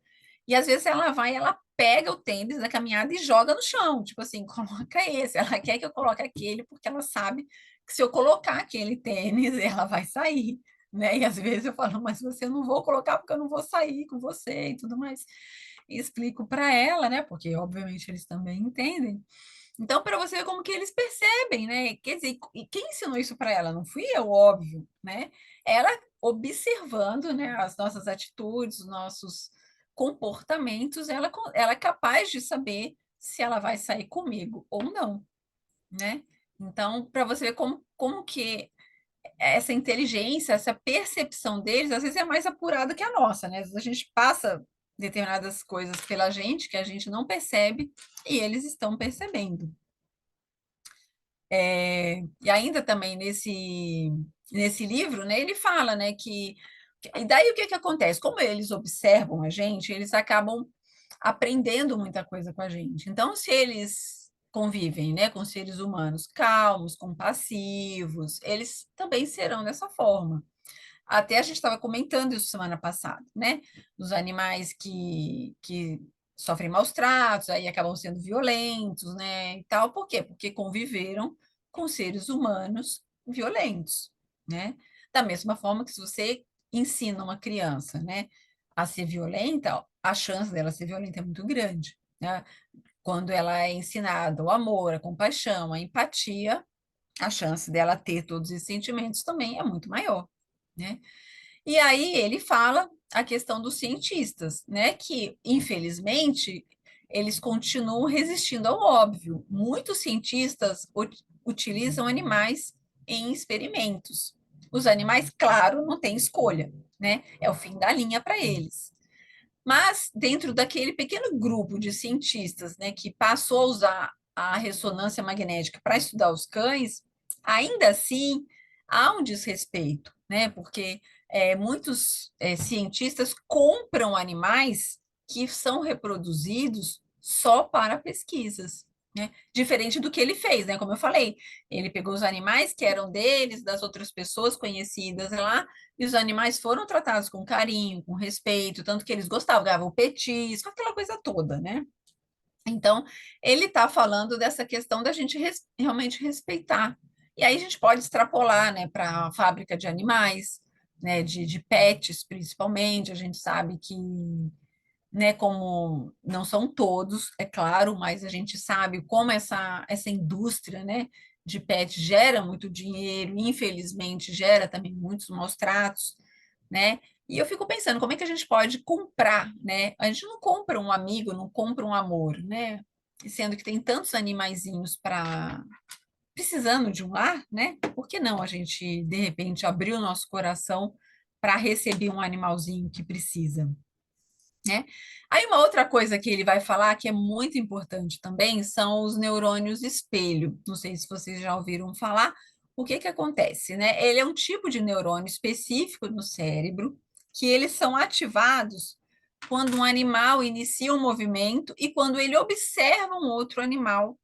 E às vezes ela vai, ela pega o tênis da caminhada e joga no chão. Tipo assim, coloca esse. Ela quer que eu coloque aquele, porque ela sabe que se eu colocar aquele tênis, ela vai sair. Né? E às vezes eu falo, mas você não vou colocar porque eu não vou sair com você e tudo mais. E explico para ela, né? Porque obviamente eles também entendem. Então, para você ver como que eles percebem, né? Quer dizer, e quem ensinou isso para ela? Não fui eu, óbvio, né? Ela observando, né, as nossas atitudes, os nossos comportamentos, ela é capaz de saber se ela vai sair comigo ou não, né? Então, para você ver como que essa inteligência, essa percepção deles, às vezes é mais apurada que a nossa, né? Às vezes a gente passa determinadas coisas pela gente que a gente não percebe e eles estão percebendo. E ainda também nesse livro, né, ele fala, né, e daí o que que acontece? Como eles observam a gente, eles acabam aprendendo muita coisa com a gente. Então, se eles convivem, né, com seres humanos calmos, compassivos, eles também serão dessa forma. Até a gente estava comentando isso semana passada, né? Dos animais que sofrem maus tratos, aí acabam sendo violentos, né? E tal. Por quê? Porque conviveram com seres humanos violentos, né? Da mesma forma que se você ensina uma criança, né, a ser violenta, a chance dela ser violenta é muito grande, né? Quando ela é ensinada o amor, a compaixão, a empatia, a chance dela ter todos esses sentimentos também é muito maior, né? E aí ele fala a questão dos cientistas, né? Que, infelizmente, eles continuam resistindo ao óbvio. Muitos cientistas utilizam animais em experimentos. Os animais, claro, não têm escolha, né? É o fim da linha para eles. Mas, dentro daquele pequeno grupo de cientistas, né, que passou a usar a ressonância magnética para estudar os cães, ainda assim há um desrespeito, né? Porque muitos cientistas compram animais que são reproduzidos só para pesquisas, né? Diferente do que ele fez, né? Como eu falei, ele pegou os animais que eram deles, das outras pessoas conhecidas lá, e os animais foram tratados com carinho, com respeito, tanto que eles gostavam, ganhavam petisco, aquela coisa toda, né? Então, ele está falando dessa questão da gente realmente respeitar. E aí a gente pode extrapolar, né, para a fábrica de animais, né, de pets principalmente. A gente sabe que, né, como não são todos, é claro, mas a gente sabe como essa indústria, né, de pet gera muito dinheiro, infelizmente gera também muitos maus tratos, né? E eu fico pensando, como é que a gente pode comprar, né? A gente não compra um amigo, não compra um amor, né? Sendo que tem tantos animaizinhos para precisando de um lar, né? Por que não a gente, de repente, abrir o nosso coração para receber um animalzinho que precisa, né? Aí uma outra coisa que ele vai falar que é muito importante também são os neurônios espelho. Não sei se vocês já ouviram falar. O que que acontece, né? Ele é um tipo de neurônio específico no cérebro que eles são ativados quando um animal inicia um movimento e quando ele observa um outro animal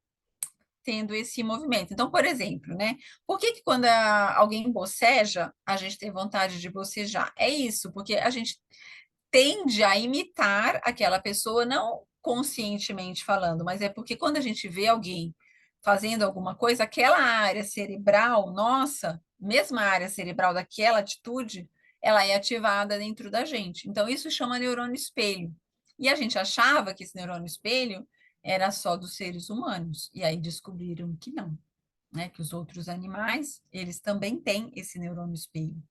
tendo esse movimento. Então, por exemplo, né? Por que que quando alguém boceja, a gente tem vontade de bocejar? É isso, porque a gente tende a imitar aquela pessoa, não conscientemente falando, mas é porque quando a gente vê alguém fazendo alguma coisa, aquela área cerebral, nossa, mesma área cerebral daquela atitude, ela é ativada dentro da gente. Então, isso chama neurônio espelho. E a gente achava que esse neurônio espelho era só dos seres humanos, e aí descobriram que não, né? Que os outros animais, eles também têm esse neurônio espelho.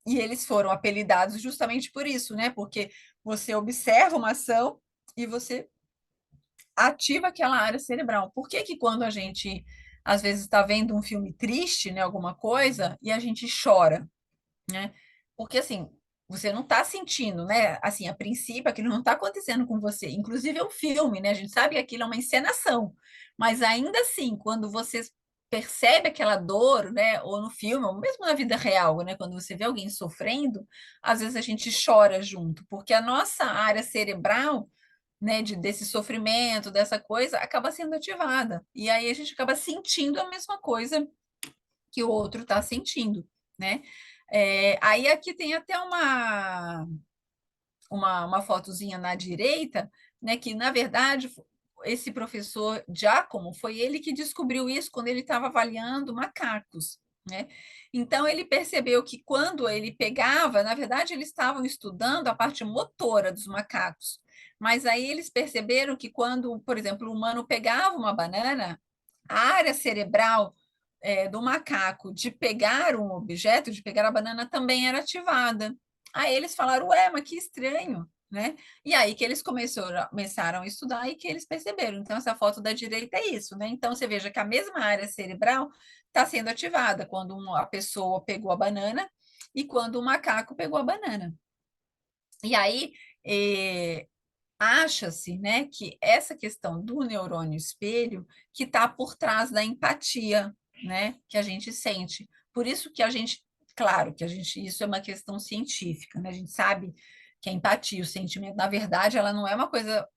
E eles foram apelidados justamente por isso, né? Porque você observa uma ação e você ativa aquela área cerebral. Por que que quando a gente às vezes está vendo um filme triste, né, alguma coisa, e a gente chora, né? Porque assim, você não está sentindo, né? Assim, a princípio, aquilo não está acontecendo com você. Inclusive é um filme, né? A gente sabe que aquilo é uma encenação, mas ainda assim, quando você percebe aquela dor, né? Ou no filme, ou mesmo na vida real, né? Quando você vê alguém sofrendo, às vezes a gente chora junto, porque a nossa área cerebral, né, desse sofrimento, dessa coisa, acaba sendo ativada. E aí a gente acaba sentindo a mesma coisa que o outro está sentindo, né? Aí aqui tem até uma fotozinha na direita, né? Que na verdade esse professor Giacomo foi ele que descobriu isso quando ele estava avaliando macacos, né? Então ele percebeu que quando ele pegava, na verdade eles estavam estudando a parte motora dos macacos, mas aí eles perceberam que quando, por exemplo, o humano pegava uma banana, a área cerebral do macaco de pegar um objeto, de pegar a banana, também era ativada. Aí eles falaram, ué, mas que estranho, né? E aí que eles começaram a estudar e que eles perceberam. Então, essa foto da direita é isso, né? Então, você veja que a mesma área cerebral está sendo ativada quando a pessoa pegou a banana e quando o macaco pegou a banana. E aí, eh, acha-se, né, que essa questão do neurônio espelho que está por trás da empatia, né, que a gente sente. Por isso que a gente, claro, que a gente, isso é uma questão científica, né? A gente sabe que a empatia, o sentimento, na verdade, ela não é uma coisa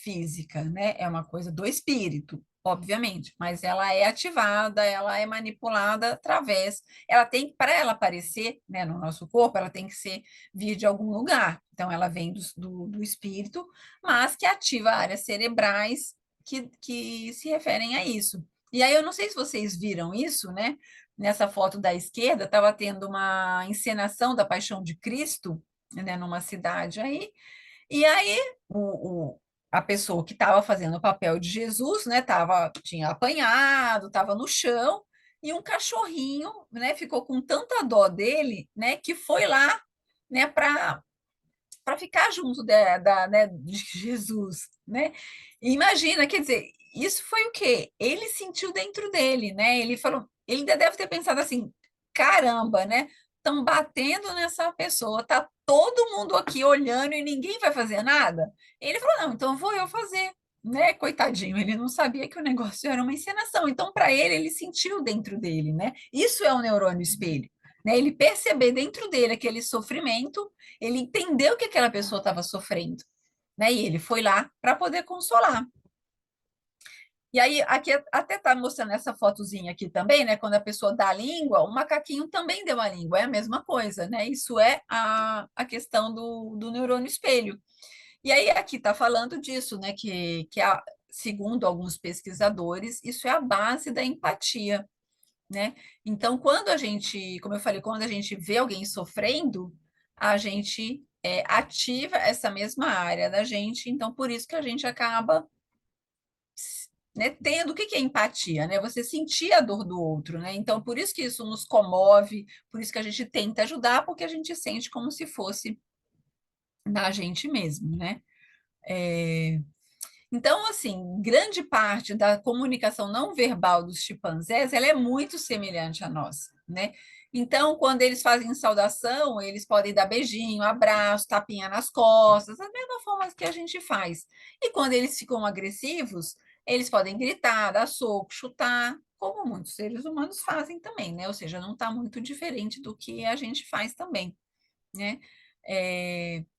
física, né? É uma coisa do espírito, obviamente, mas ela é ativada, ela é manipulada através, ela tem, para ela aparecer, né, no nosso corpo, ela tem que ser vir de algum lugar. Então, ela vem do espírito, mas que ativa áreas cerebrais que se referem a isso. E aí, eu não sei se vocês viram isso, né? Nessa foto da esquerda, estava tendo uma encenação da Paixão de Cristo, né, numa cidade aí, e aí a pessoa que estava fazendo o papel de Jesus, né, tinha apanhado, estava no chão, e um cachorrinho, né, ficou com tanta dó dele, né, que foi lá, né, para ficar junto né, de Jesus, né? E imagina, quer dizer, isso foi o quê? Ele sentiu dentro dele, né? Ele falou, ele ainda deve ter pensado assim, caramba, né? Estão batendo nessa pessoa, tá todo mundo aqui olhando e ninguém vai fazer nada. Ele falou, não, então vou eu fazer, né? Coitadinho, ele não sabia que o negócio era uma encenação. Então, para ele, ele sentiu dentro dele, né? Isso é o neurônio espelho, né? Ele perceber dentro dele aquele sofrimento, ele entendeu que aquela pessoa estava sofrendo, né? E ele foi lá para poder consolar. E aí, aqui até está mostrando essa fotozinha aqui também, né? Quando a pessoa dá a língua, o macaquinho também deu a língua, é a mesma coisa, né? Isso é a questão do neurônio espelho. E aí, aqui está falando disso, né? segundo alguns pesquisadores, isso é a base da empatia, né? Então, quando a gente, como eu falei, quando a gente vê alguém sofrendo, a gente ativa essa mesma área da gente, então por isso que a gente acaba, né, tendo o que que é empatia, né? Você sentir a dor do outro, né? Então, por isso que isso nos comove, por isso que a gente tenta ajudar, porque a gente sente como se fosse da gente mesmo, né? É, Então, assim, grande parte da comunicação não verbal dos chimpanzés, ela é muito semelhante à nossa, né? Então, quando eles fazem saudação, eles podem dar beijinho, abraço, tapinha nas costas, da mesma forma que a gente faz. E quando eles ficam agressivos, eles podem gritar, dar soco, chutar, como muitos seres humanos fazem também, né? Ou seja, não está muito diferente do que a gente faz também, né?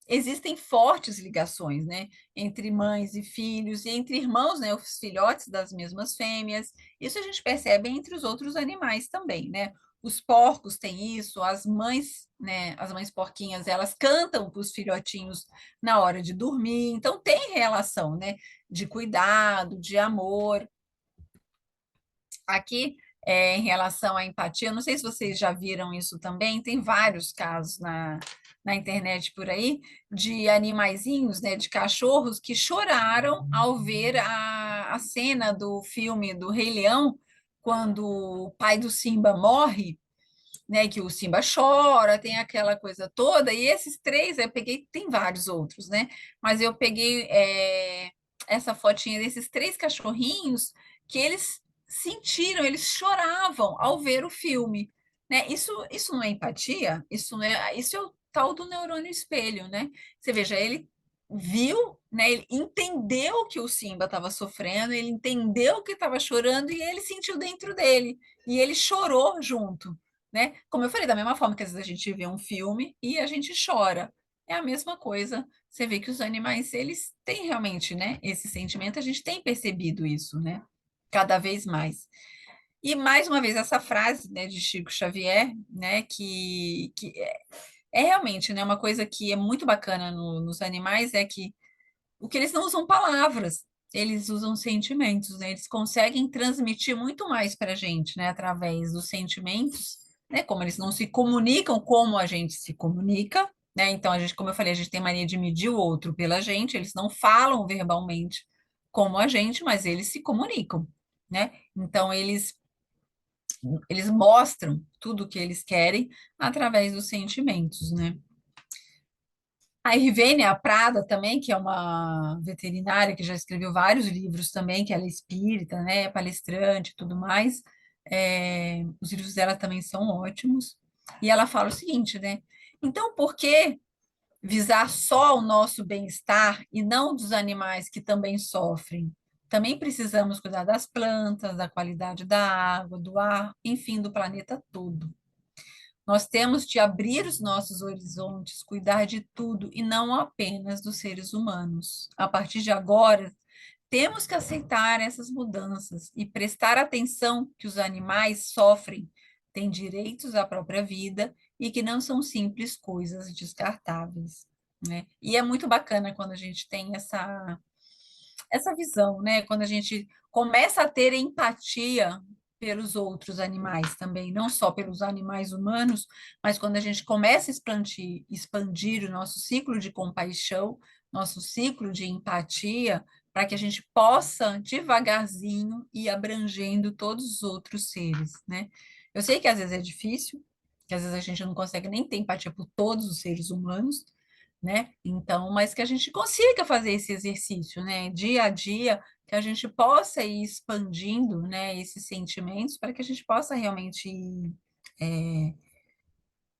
Existem fortes ligações, né, entre mães e filhos, e entre irmãos, né, os filhotes das mesmas fêmeas. Isso a gente percebe entre os outros animais também, né? Os porcos têm isso, as mães, né, as mães porquinhas, elas cantam para os filhotinhos na hora de dormir. Então tem relação, né, de cuidado, de amor. Aqui, em relação à empatia, não sei se vocês já viram isso também, tem vários casos na internet por aí, de animaizinhos, né, de cachorros que choraram ao ver a cena do filme do Rei Leão, quando o pai do Simba morre, né, que o Simba chora, tem aquela coisa toda, e esses três eu peguei, tem vários outros, né, mas eu peguei essa fotinha desses três cachorrinhos que eles sentiram, eles choravam ao ver o filme, né, isso não é empatia? Isso não é, isso é o tal do neurônio espelho, né, você veja, ele viu, né, ele entendeu que o Simba estava sofrendo, ele entendeu que estava chorando e ele sentiu dentro dele, e ele chorou junto, né? Como eu falei, da mesma forma que às vezes a gente vê um filme e a gente chora. É a mesma coisa. Você vê que os animais, eles têm realmente, né, esse sentimento, a gente tem percebido isso, né? Cada vez mais. E mais uma vez essa frase, né, de Chico Xavier, né, que é realmente, né, uma coisa que é muito bacana nos animais é que o que eles não usam palavras, eles usam sentimentos, né? Eles conseguem transmitir muito mais para a gente, né? Através dos sentimentos, né? Como eles não se comunicam como a gente se comunica, né? Então, a gente, como eu falei, a gente tem mania de medir o outro pela gente, eles não falam verbalmente como a gente, mas eles se comunicam, né? Então, eles mostram tudo o que eles querem através dos sentimentos, né? A Irvênia Prada também, que é uma veterinária que já escreveu vários livros também, que ela é espírita, né, palestrante e tudo mais. Os livros dela também são ótimos. E ela fala o seguinte, né? Então, por que visar só o nosso bem-estar e não dos animais que também sofrem? Também precisamos cuidar das plantas, da qualidade da água, do ar, enfim, do planeta todo. Nós temos de abrir os nossos horizontes, cuidar de tudo e não apenas dos seres humanos. A partir de agora, temos que aceitar essas mudanças e prestar atenção que os animais sofrem, têm direitos à própria vida e que não são simples coisas descartáveis, né? E é muito bacana quando a gente tem essa visão, né? Quando a gente começa a ter empatia pelos outros animais também, não só pelos animais humanos, mas quando a gente começa a expandir o nosso ciclo de compaixão, nosso ciclo de empatia, para que a gente possa devagarzinho ir abrangendo todos os outros seres, né? Eu sei que às vezes é difícil, que às vezes a gente não consegue nem ter empatia por todos os seres humanos, né? Então, mas que a gente consiga fazer esse exercício, né? Dia a dia, que a gente possa ir expandindo, né, esses sentimentos para que a gente possa realmente ir,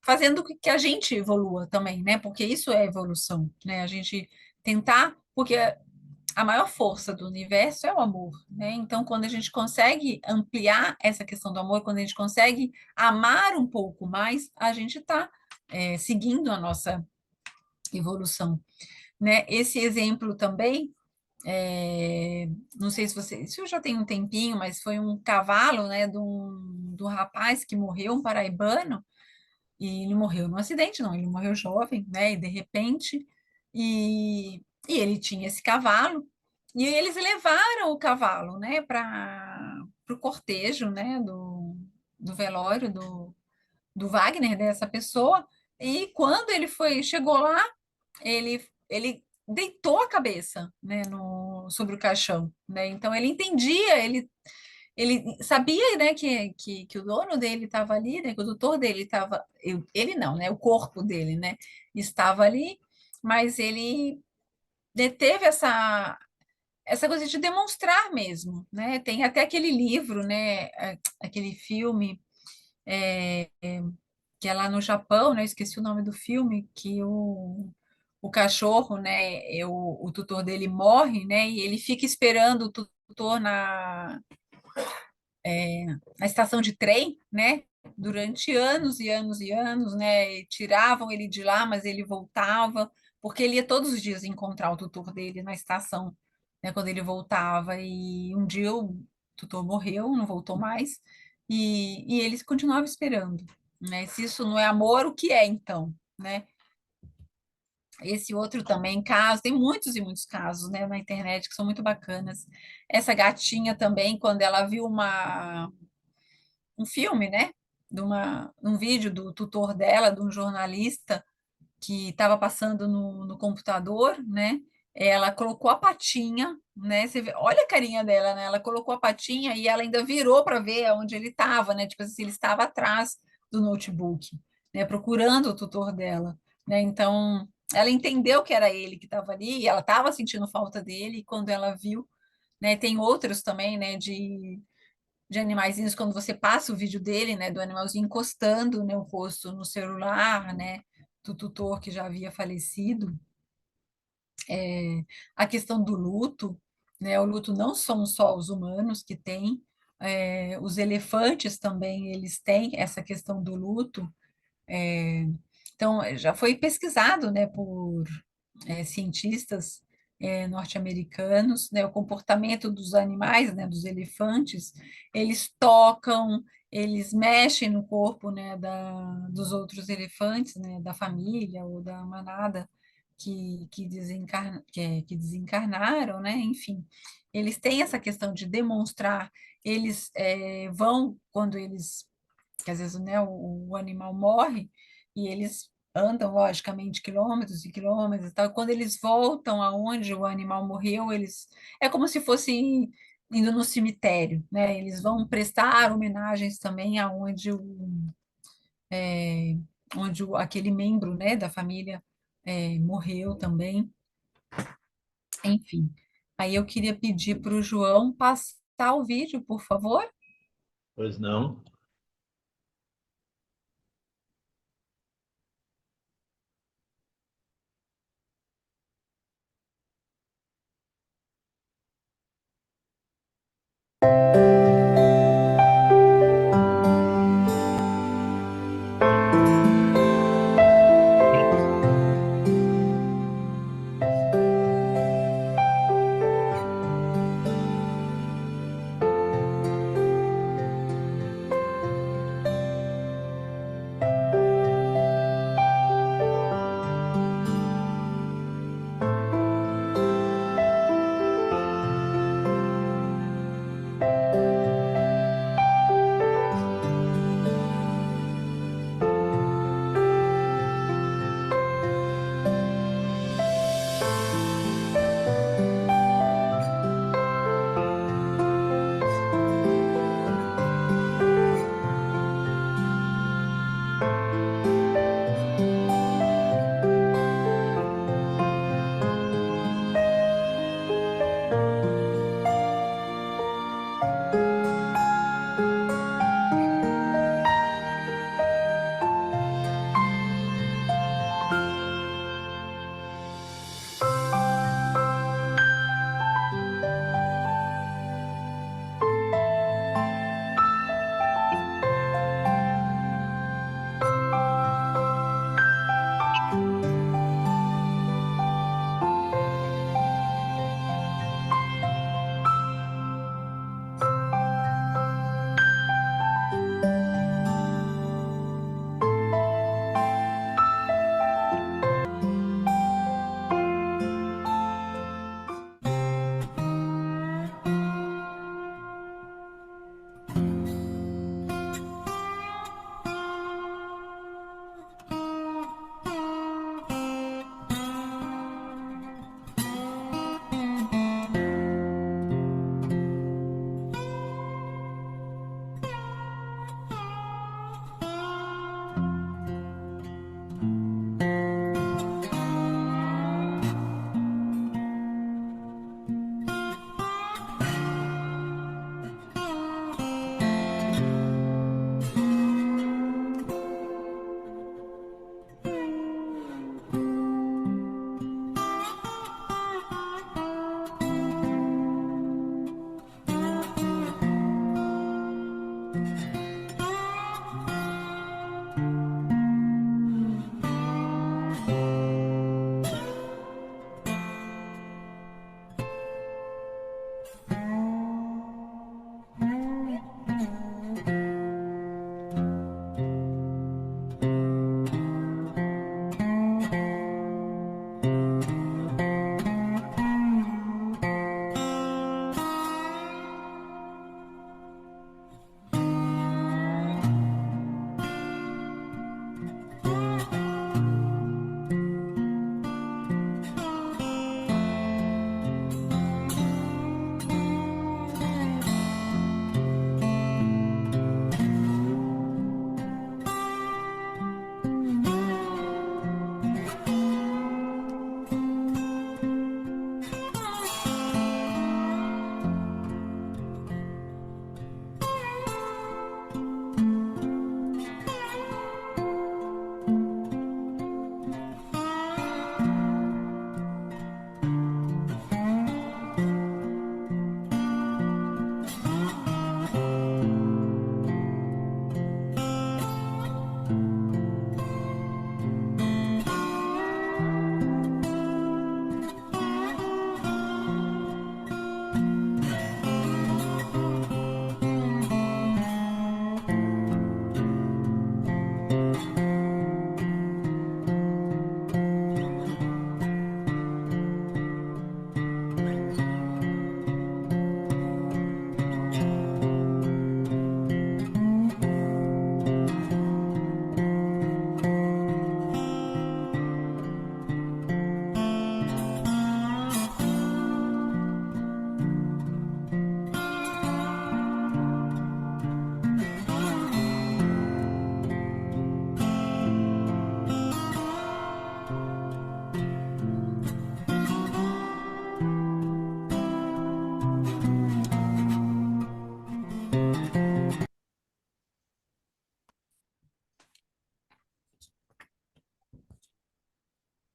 fazendo com que a gente evolua também, né? Porque isso é evolução, né? A gente tentar, porque a maior força do universo é o amor, né? Então, quando a gente consegue ampliar essa questão do amor, quando a gente consegue amar um pouco mais, a gente está seguindo a nossa evolução, né? Esse exemplo também, não sei se você, isso já tem um tempinho, mas foi um cavalo, né, de um rapaz que morreu, um paraibano, e ele morreu num acidente, não, ele morreu jovem, né, e de repente, e ele tinha esse cavalo, E eles levaram o cavalo, né, para o cortejo, né, do velório do Wagner, dessa pessoa. E quando ele chegou lá, ele deitou a cabeça, né, sobre o caixão, né? Então ele entendia, ele sabia, né, que o dono dele estava ali, né, que o tutor dele estava, ele não, né, o corpo dele, né, estava ali, mas ele deteve essa coisa de demonstrar mesmo, né? Tem até aquele livro, né, aquele filme que é lá no Japão, né? Esqueci o nome do filme, que o cachorro, né, o tutor dele morre, né, e ele fica esperando o tutor na estação de trem, né, durante anos e anos e anos, né, e tiravam ele de lá, mas ele voltava, porque ele ia todos os dias encontrar o tutor dele na estação, né, quando ele voltava, e um dia o tutor morreu, não voltou mais, e eles continuavam esperando, né, se isso não é amor, o que é então, né? Esse outro também caso, tem muitos e muitos casos, né, na internet que são muito bacanas. Essa gatinha também, quando ela viu um filme, né, um vídeo do tutor dela, de um jornalista que estava passando no computador, né, ela colocou a patinha, né, você vê, olha a carinha dela, né, ela colocou a patinha e ela ainda virou para ver onde ele estava, né, tipo assim, ele estava atrás do notebook, né, procurando o tutor dela, né, então ela entendeu que era ele que estava ali, e ela estava sentindo falta dele, e quando ela viu, né, tem outros também, né, de animaizinhos, quando você passa o vídeo dele, né, do animalzinho encostando, né, o rosto no celular, né, do tutor que já havia falecido. A questão do luto, né, o luto não são só os humanos que têm, os elefantes também, eles têm essa questão do luto. É, então, já foi pesquisado, né, por cientistas norte-americanos, né, o comportamento dos animais, né, dos elefantes, eles tocam, eles mexem no corpo, né, dos outros elefantes, né, da família ou da manada que desencarnaram, né, enfim, eles têm essa questão de demonstrar, eles vão, quando eles, que às vezes, né, o animal morre, e eles andam, logicamente, quilômetros e quilômetros e tal. Quando eles voltam aonde o animal morreu, eles é como se fosse indo no cemitério, né? Eles vão prestar homenagens também aonde aquele membro, né, da família morreu também. Enfim, aí eu queria pedir para o João passar o vídeo, por favor. Pois não.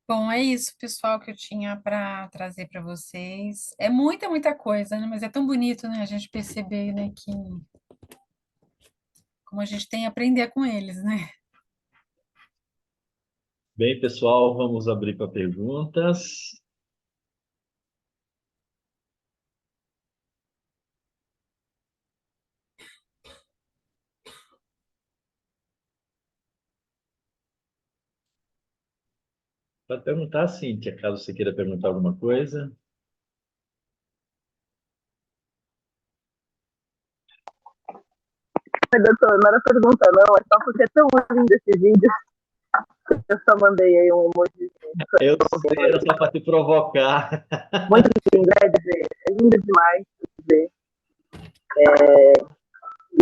Bom, é isso, pessoal, que eu tinha para trazer para vocês. É muita, muita coisa, né? Mas é tão bonito, né? A gente perceber, né, que como a gente tem a aprender com eles, né? Bem, pessoal, vamos abrir para perguntas. Pode perguntar, Cíntia, caso você queira perguntar alguma coisa. Oi, doutor, não era pergunta não, é só porque é tão lindo esse vídeo. Eu só mandei aí um emoji. Eu sei, era só para te provocar. Muito lindo, é dizer, é lindo demais de ver.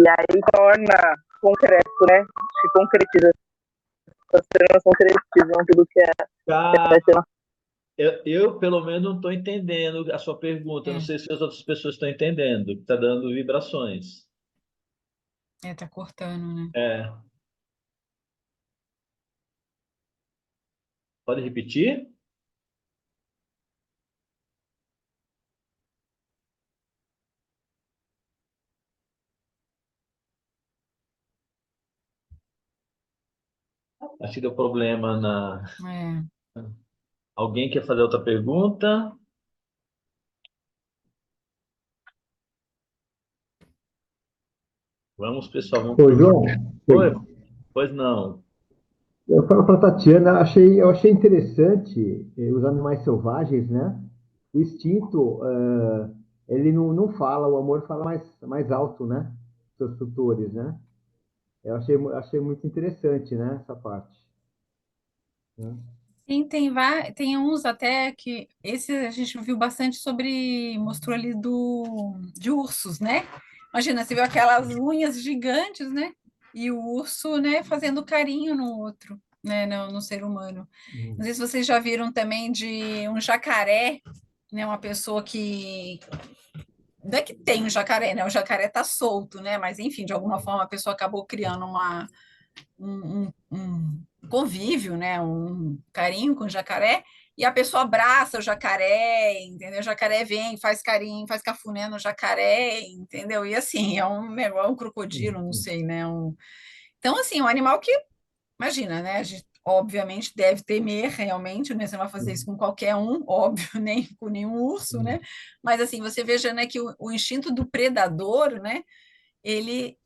E aí torna concreto, né? Se concretiza, as cenas concretizam tudo que Tá, a cena. eu, pelo menos, não estou entendendo a sua pergunta. Eu não É, sei se as outras pessoas estão entendendo. Está dando vibrações. tá cortando, né? É, pode repetir? Acho que deu problema na. É. Alguém quer fazer outra pergunta? Vamos, pessoal, vamos Ô, pro. João, Oi, oi. pois não. Eu falo para a Tatiana, eu achei interessante os animais selvagens, né? O instinto, ele não fala, o amor fala mais alto, né? Seus tutores, né? Achei muito interessante, né? Essa parte. Né? Sim, tem uns até que esse a gente viu bastante sobre, mostrou ali de ursos, né? Imagina, você viu aquelas unhas gigantes, né? E o urso, né, fazendo carinho no outro, né, no ser humano. Não sei se vocês já viram também de um jacaré, né, uma pessoa que não é que tem um jacaré, né? O jacaré tá solto, né? Mas enfim, de alguma forma a pessoa acabou criando um convívio, né? Um carinho com o jacaré, e a pessoa abraça o jacaré, entendeu? O jacaré vem, faz carinho, faz cafuné no jacaré, entendeu? E assim, é um negócio, um crocodilo, não sei, né? Então, assim, um animal que, imagina, né? A gente, obviamente, deve temer realmente, né? Você não vai fazer isso com qualquer um, óbvio, nem com nenhum urso, né? Mas, assim, você veja, né, que o instinto do predador, né? ele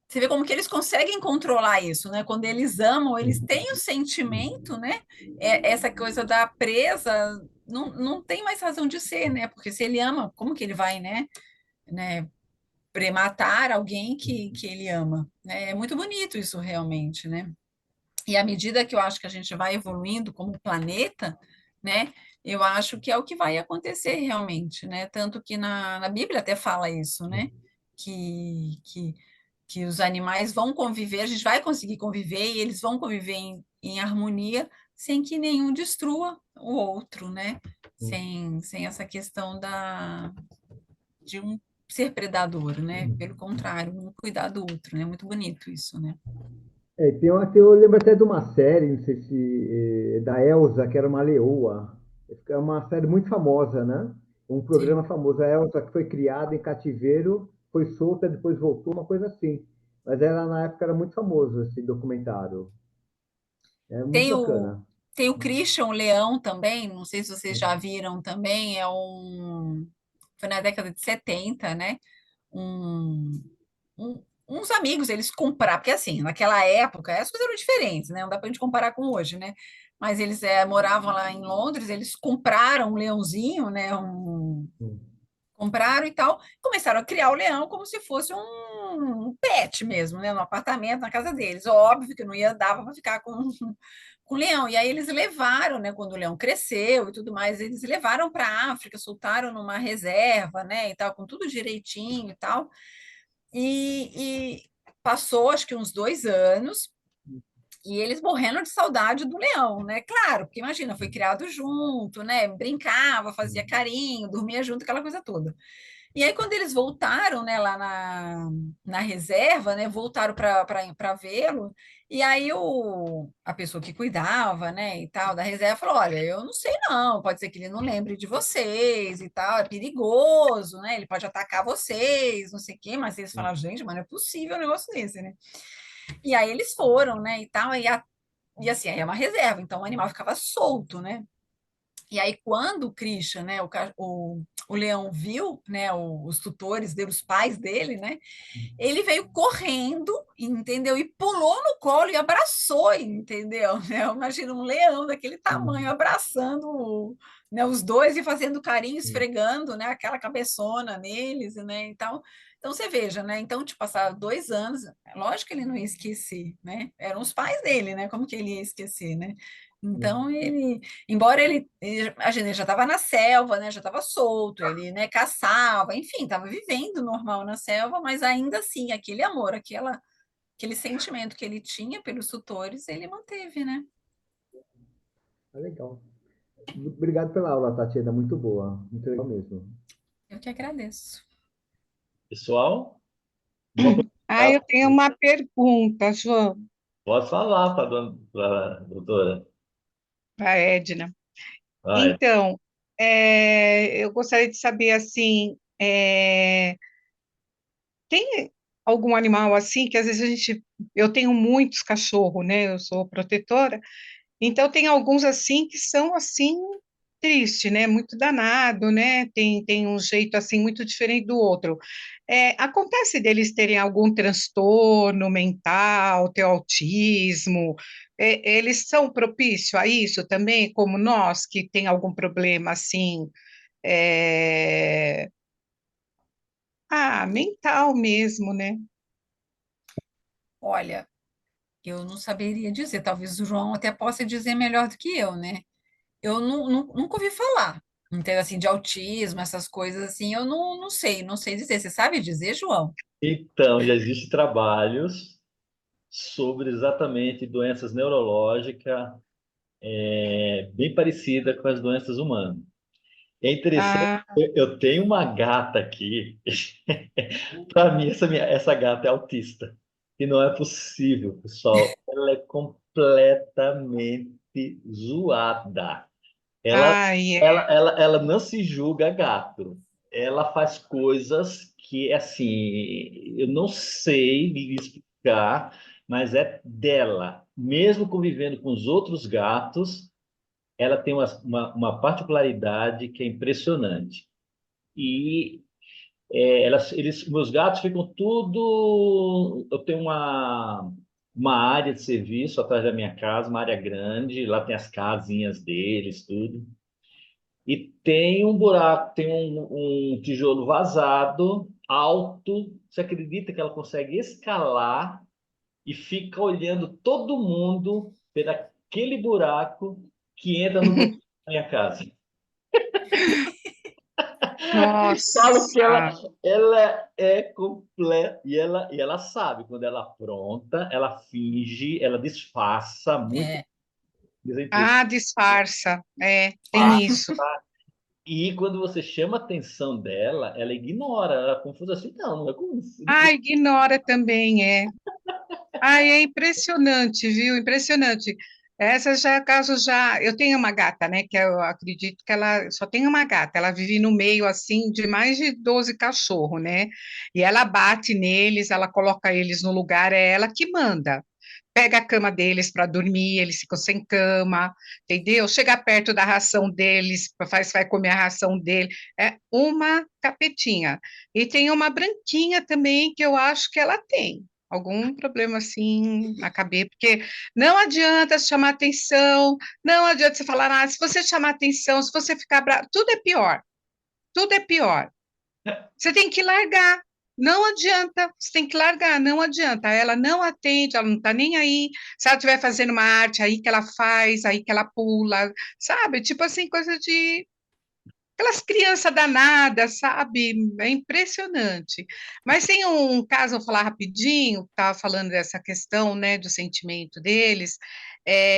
você vê como que eles conseguem controlar isso, né? Quando eles amam, eles têm o sentimento, né? Essa coisa da presa não tem mais razão de ser, né? Porque se ele ama, como que ele vai, né matar alguém que ele ama, né? É muito bonito isso realmente, né? E à medida que eu acho que a gente vai evoluindo como planeta, né? Eu acho que é o que vai acontecer realmente, né? Tanto que na Bíblia até fala isso, né? Que, que, que os animais vão conviver, a gente vai conseguir conviver e eles vão conviver em harmonia sem que nenhum destrua o outro, né? Sem essa questão de um ser predador, né? Pelo contrário, um cuidar do outro, né? Muito bonito isso, né? Eu lembro até de uma série, não sei se da Elsa, que era uma leoa. É uma série muito famosa, né? Um Sim. programa famoso. A Elsa que foi criada em cativeiro, foi solta, depois voltou, uma coisa assim. Mas na época era muito famoso esse documentário. É muito Tem o, bacana. tem o Christian o Leão também, não sei se vocês já viram também, foi na década de 70, né? Um, uns amigos, eles compraram, porque assim, naquela época, as coisas eram diferentes, né? Não dá para a gente comparar com hoje, né? Mas eles moravam lá em Londres, eles compraram um leãozinho, né? Compraram e tal, começaram a criar o leão como se fosse um pet mesmo, né? No apartamento, na casa deles. Óbvio que não ia dar para ficar com o leão. E aí eles levaram, né? Quando o leão cresceu e tudo mais, eles levaram para a África, soltaram numa reserva, né? E tal, com tudo direitinho e tal. E passou, acho que uns 2 anos. E eles morrendo de saudade do leão, né? Claro, porque imagina, foi criado junto, né? Brincava, fazia carinho, dormia junto, aquela coisa toda. E aí, quando eles voltaram, né, lá na reserva, né, voltaram para vê-lo, e aí a pessoa que cuidava, né, e tal, da reserva falou: Olha, eu não sei não, pode ser que ele não lembre de vocês e tal, é perigoso, né, ele pode atacar vocês, não sei o quê, mas eles falaram: Gente, mas não é possível um negócio desse, né? E aí eles foram, né, e tal, e assim, aí é uma reserva, então o animal ficava solto, né? E aí, quando o Christian, né, o leão viu, né, os tutores dele, os pais dele, né, ele veio correndo, entendeu? E pulou no colo e abraçou, entendeu? Né? Imagina um leão daquele tamanho abraçando, né, os dois e fazendo carinho, esfregando, né, aquela cabeçona neles, né? Então você veja, né? Então, te passar 2 anos, lógico que ele não ia esquecer, né? Eram os pais dele, né? Como que ele ia esquecer, né? Então, embora a gente já estava na selva, né, já estava solto, ele, né, caçava, enfim, estava vivendo normal na selva, mas ainda assim, aquele amor, aquele sentimento que ele tinha pelos tutores, ele manteve, né? Legal. Obrigado pela aula, Tatiana, muito boa, muito legal mesmo. Eu que agradeço. Pessoal, uma Ah, eu pergunta, tenho uma pergunta, João, pode falar para a doutora. para a Edna. Vai. Então, eu gostaria de saber, assim, tem algum animal assim que às vezes eu tenho muitos cachorros, né? Eu sou protetora, então tem alguns assim que são assim triste, né? Muito danado, né? Tem um jeito assim muito diferente do outro. Acontece deles terem algum transtorno mental, ter autismo. Eles são propícios a isso também, como nós que tem algum problema assim, é, mental mesmo, né? Olha, eu não saberia dizer, talvez o João até possa dizer melhor do que eu, né? Eu nunca ouvi falar, então, assim, de autismo, essas coisas assim, eu não sei dizer. Você sabe dizer, João? Então, já existem trabalhos sobre exatamente doenças neurológicas, bem parecida com as doenças humanas. É interessante, Ah, eu tenho uma gata aqui. Para mim, essa gata é autista. E não é possível, pessoal. Ela é completamente zoada. Ela, ai, ela não se julga gato. Ela faz coisas que, assim, eu não sei me explicar, mas é dela. Mesmo convivendo com os outros gatos, ela tem uma particularidade que é impressionante. E meus gatos ficam tudo. Eu tenho uma área de serviço atrás da minha casa, uma área grande. Lá tem as casinhas deles, tudo. E tem um buraco, tem um tijolo vazado, alto. Você acredita que ela consegue escalar e fica olhando todo mundo pelo aquele buraco que entra no buraco da minha casa? Falo que nossa, ela é completa. E ela sabe, quando ela apronta, ela finge, ela disfarça muito. É, Dizem que disfarça, tem disfarça. isso. E quando você chama a atenção dela, ela ignora, ela é confusa assim, não é com isso. Ignora também, é impressionante, viu? Impressionante. Essa já é caso já. Eu tenho uma gata, né? Que eu acredito que ela só tem uma gata. Ela vive no meio assim de mais de 12 cachorros, né? E ela bate neles, ela coloca eles no lugar, é ela que manda. Pega a cama deles para dormir, eles ficam sem cama, entendeu? Chega perto da ração deles, vai comer a ração dele. É uma capetinha. E tem uma branquinha também que eu acho que ela tem algum problema assim na cabeça, porque não adianta chamar atenção, não adianta você falar, se você chamar atenção, se você ficar bravo, tudo é pior, tudo é pior. Você tem que largar, não adianta, você tem que largar, não adianta. Ela não atende, ela não está nem aí. Se ela estiver fazendo uma arte, aí que ela faz, aí que ela pula, sabe? Tipo assim, coisa de aquelas crianças danadas, sabe? É impressionante. Mas tem um caso, eu vou falar rapidinho, estava falando dessa questão, né, do sentimento deles.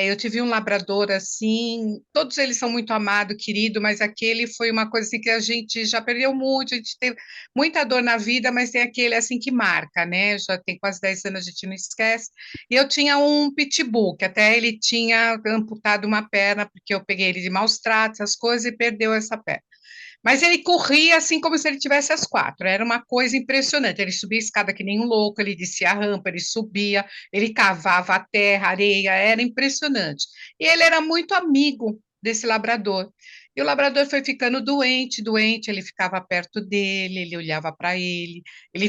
Eu tive um labrador assim, todos eles são muito amado, querido, mas aquele foi uma coisa assim que a gente já perdeu muito, a gente teve muita dor na vida, mas tem aquele assim que marca, né? Já tem quase 10 anos, a gente não esquece. E eu tinha um pitbull, que até ele tinha amputado uma perna, porque eu peguei ele de maus tratos, essas coisas, e perdeu essa perna. Mas ele corria assim como se ele tivesse as quatro. Era uma coisa impressionante. Ele subia a escada que nem um louco, ele descia a rampa, ele subia, ele cavava a terra, a areia, era impressionante. E ele era muito amigo desse labrador. E o labrador foi ficando doente, doente, ele ficava perto dele, ele olhava para ele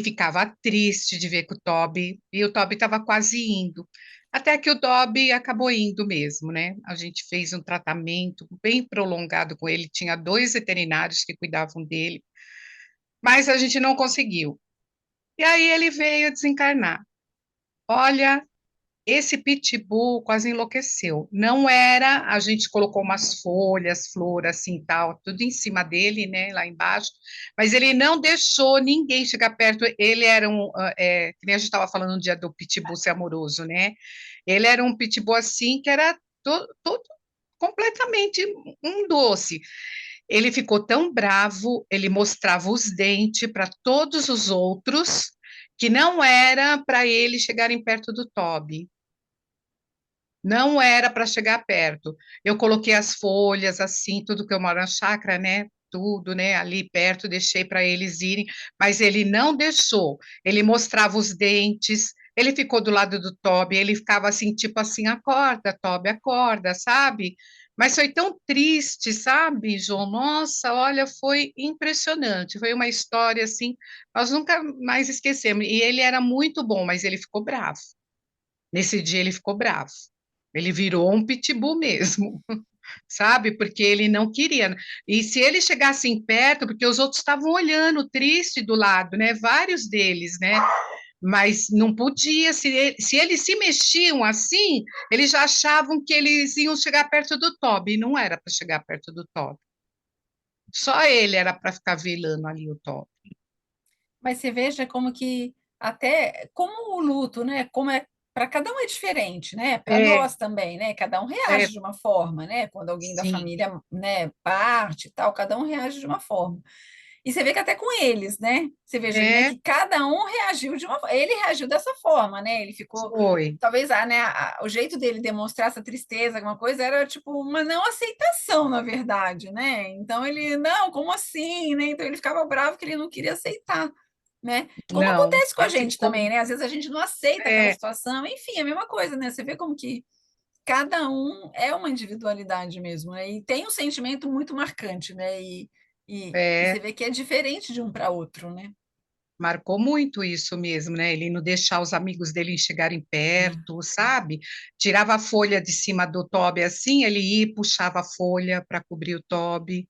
ficava triste de ver que o Toby, e o Toby estava quase indo. Até que o Dobby acabou indo mesmo, né? A gente fez um tratamento bem prolongado com ele, tinha dois veterinários que cuidavam dele, mas a gente não conseguiu. E aí ele veio a desencarnar. Olha, esse pitbull quase enlouqueceu. Não era, a gente colocou umas folhas, flor assim, tal, tudo em cima dele, né, lá embaixo, mas ele não deixou ninguém chegar perto. Ele era que nem a gente estava falando no dia do pitbull ser amoroso, né? Ele era um pitbull assim que era todo completamente um doce. Ele ficou tão bravo, ele mostrava os dentes para todos os outros, que não era para ele chegarem perto do Toby. Não era para chegar perto. Eu coloquei as folhas, assim, tudo que eu moro na chácara, né? Tudo, né? Ali perto, deixei para eles irem, mas ele não deixou. Ele mostrava os dentes, ele ficou do lado do Toby, ele ficava assim, tipo assim, acorda, Toby, acorda, sabe? Mas foi tão triste, sabe, João? Nossa, olha, foi impressionante. Foi uma história assim, nós nunca mais esquecemos. E ele era muito bom, mas ele ficou bravo. Nesse dia ele ficou bravo. Ele virou um pitbull mesmo, sabe? Porque ele não queria. E se ele chegasse em perto, porque os outros estavam olhando, triste do lado, né? Vários deles, né? Mas não podia, se eles se mexiam assim, eles já achavam que eles iam chegar perto do Toby, e não era para chegar perto do Toby. Só ele era para ficar velando ali o Toby. Mas você veja como que até como o luto, né? Como é para cada um é diferente, né? Para É, nós também, né? Cada um é, reage de uma forma, né? Quando alguém da sim, família, né, parte e tal, cada um reage de uma forma. E você vê que até com eles, né? Você veja, né, é, que cada um reagiu de uma forma. Ele reagiu dessa forma, né? Ele ficou, foi. talvez, o jeito dele demonstrar essa tristeza, alguma coisa, era tipo uma não aceitação, na verdade, né? Então ele, não, como assim, né? Então ele ficava bravo que ele não queria aceitar, né? Como Não, acontece com a ele gente ficou. também, né? Às vezes a gente não aceita aquela É, situação, enfim, é a mesma coisa, né? Você vê como que cada um é uma individualidade mesmo, né? E tem um sentimento muito marcante, né? E é. você vê que é diferente de um para outro, né? Marcou muito isso mesmo, né? Ele não deixar os amigos dele chegarem perto, sabe? Tirava a folha de cima do Toby assim, ele ia e puxava a folha para cobrir o Toby.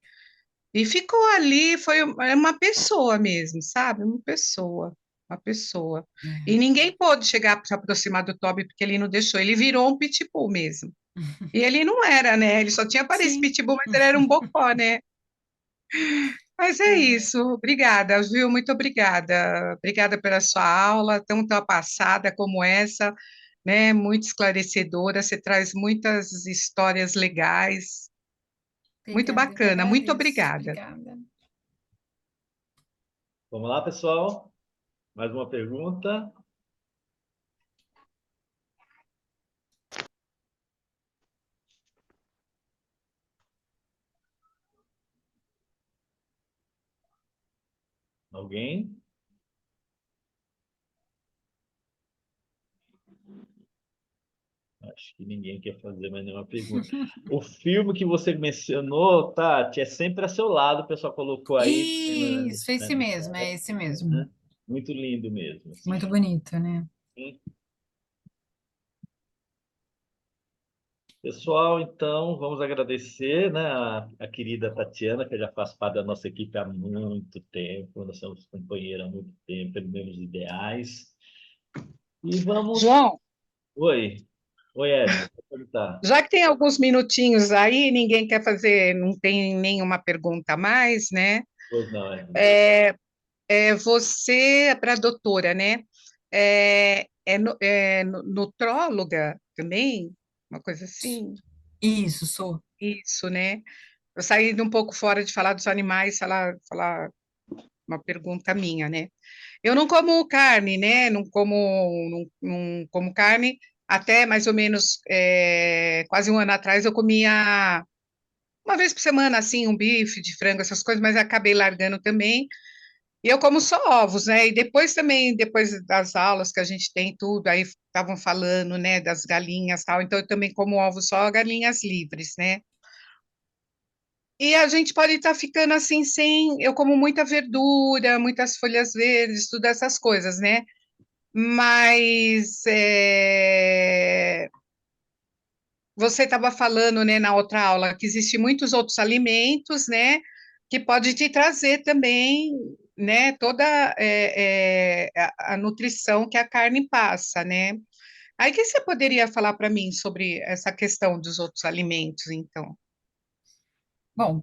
E ficou ali, é uma pessoa mesmo, sabe? Uma pessoa, uma pessoa. E É. ninguém pôde chegar para se aproximar do Toby porque ele não deixou, ele virou um pitbull mesmo. E ele não era, né? Ele só tinha aparência Sim. pitbull, mas ele era um bocó, né? Mas é É. isso, obrigada, viu? Muito obrigada. Obrigada pela sua aula, tão passada como essa, né? Muito esclarecedora, você traz muitas histórias legais. Muito Obrigada, eu que bacana, muito agradeço. obrigada. Obrigada. Vamos lá, pessoal. Mais uma pergunta. Alguém? Acho que ninguém quer fazer mais nenhuma pergunta. O filme que você mencionou, Tati, é sempre a seu lado, o pessoal colocou aí, Isso, né, esse no mesmo, é chat, esse mesmo. né? Muito lindo mesmo, Muito assim. bonito, né? Pessoal, então, vamos agradecer, né, a querida Tatiana, que já faz parte da nossa equipe há muito tempo, nós somos companheiros há muito tempo, pelos mesmos ideais. E vamos. João, Oi, oi, Edson, pode perguntar. já que tem alguns minutinhos aí, ninguém quer fazer, não tem nenhuma pergunta a mais, né? Pois não, Edson. Você é para a doutora, né? É nutróloga também? uma coisa assim. Isso, sou. Isso, né? Eu saí um pouco fora de falar dos animais, falar uma pergunta minha, né? Eu não como carne, né? Não como carne. Até mais ou menos quase um ano atrás eu comia uma vez por semana, assim, um bife de frango, essas coisas, mas acabei largando também. E eu como só ovos, né? E depois também, depois das aulas que a gente tem tudo, aí estavam falando, né, das galinhas e tal, então eu também como ovos só galinhas livres, né? E a gente pode estar ficando assim sem. Eu como muita verdura, muitas folhas verdes, todas essas coisas, né? Mas você estava falando, né, na outra aula, que existem muitos outros alimentos, né, que pode te trazer também, né, toda a nutrição que a carne passa, né? Aí que você poderia falar para mim sobre essa questão dos outros alimentos, então, Bom,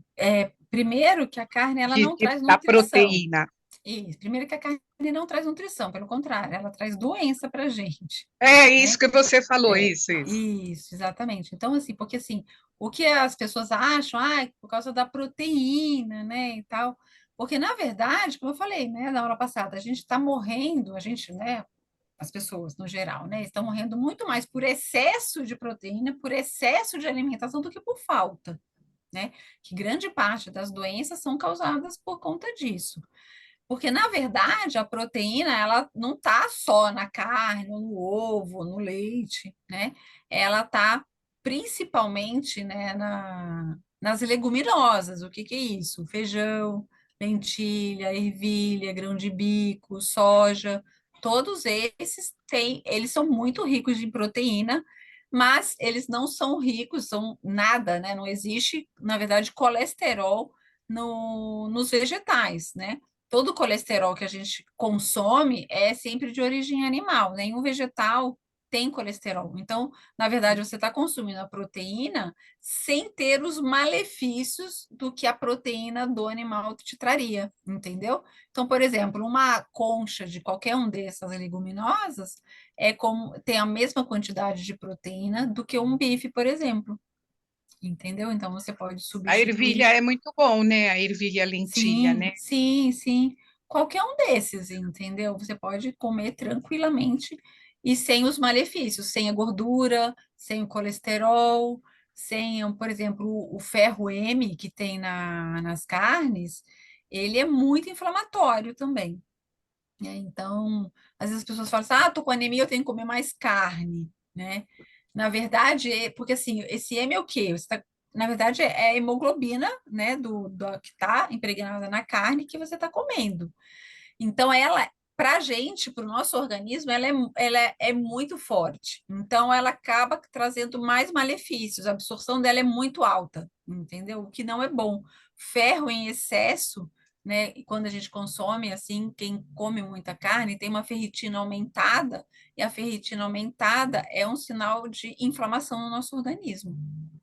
primeiro que a carne ela não traz da nutrição. proteína? Isso, primeiro que a carne não traz nutrição, pelo contrário, ela traz doença para a gente, É isso né? que você falou, É, isso. isso, exatamente. Então, assim, porque assim, o que as pessoas acham, por causa da proteína, né, e tal, porque na verdade, como eu falei, né, na aula passada, a gente está morrendo, a gente, né, as pessoas no geral, né, estão morrendo muito mais por excesso de proteína, por excesso de alimentação do que por falta, né? Que grande parte das doenças são causadas por conta disso. Porque, na verdade, a proteína, ela não está só na carne, ou no ovo, no leite, né? Ela está principalmente, né, nas leguminosas. O que que é isso? Feijão, lentilha, ervilha, grão de bico, soja. Todos esses eles são muito ricos em proteína, mas eles não são ricos, são nada, né? Não existe, na verdade, colesterol nos vegetais, né? Todo o colesterol que a gente consome é sempre de origem animal, nenhum vegetal tem colesterol. Então, na verdade, você está consumindo a proteína sem ter os malefícios do que a proteína do animal te traria, entendeu? Então, por exemplo, uma concha de qualquer um dessas leguminosas é como tem a mesma quantidade de proteína do que um bife, por exemplo. Entendeu? Então você pode A ervilha substituir. é muito bom, né? A ervilha, a lentilha, Sim, né? sim, sim. Qualquer um desses, entendeu? Você pode comer tranquilamente e sem os malefícios, sem a gordura, sem o colesterol, sem, por exemplo, o ferro M que tem nas carnes, ele é muito inflamatório também, né? Então, às vezes as pessoas falam assim, tô com anemia, eu tenho que comer mais carne, né? Na verdade, porque assim, esse M é o quê? Na verdade, é a hemoglobina, né, do que está impregnada na carne que você está comendo. Então, ela, para a gente, para o nosso organismo, ela é muito forte. Então, ela acaba trazendo mais malefícios. A absorção dela é muito alta, entendeu? O que não é bom. Ferro em excesso, né? E quando a gente consome, assim, quem come muita carne tem uma ferritina aumentada, e a ferritina aumentada é um sinal de inflamação no nosso organismo,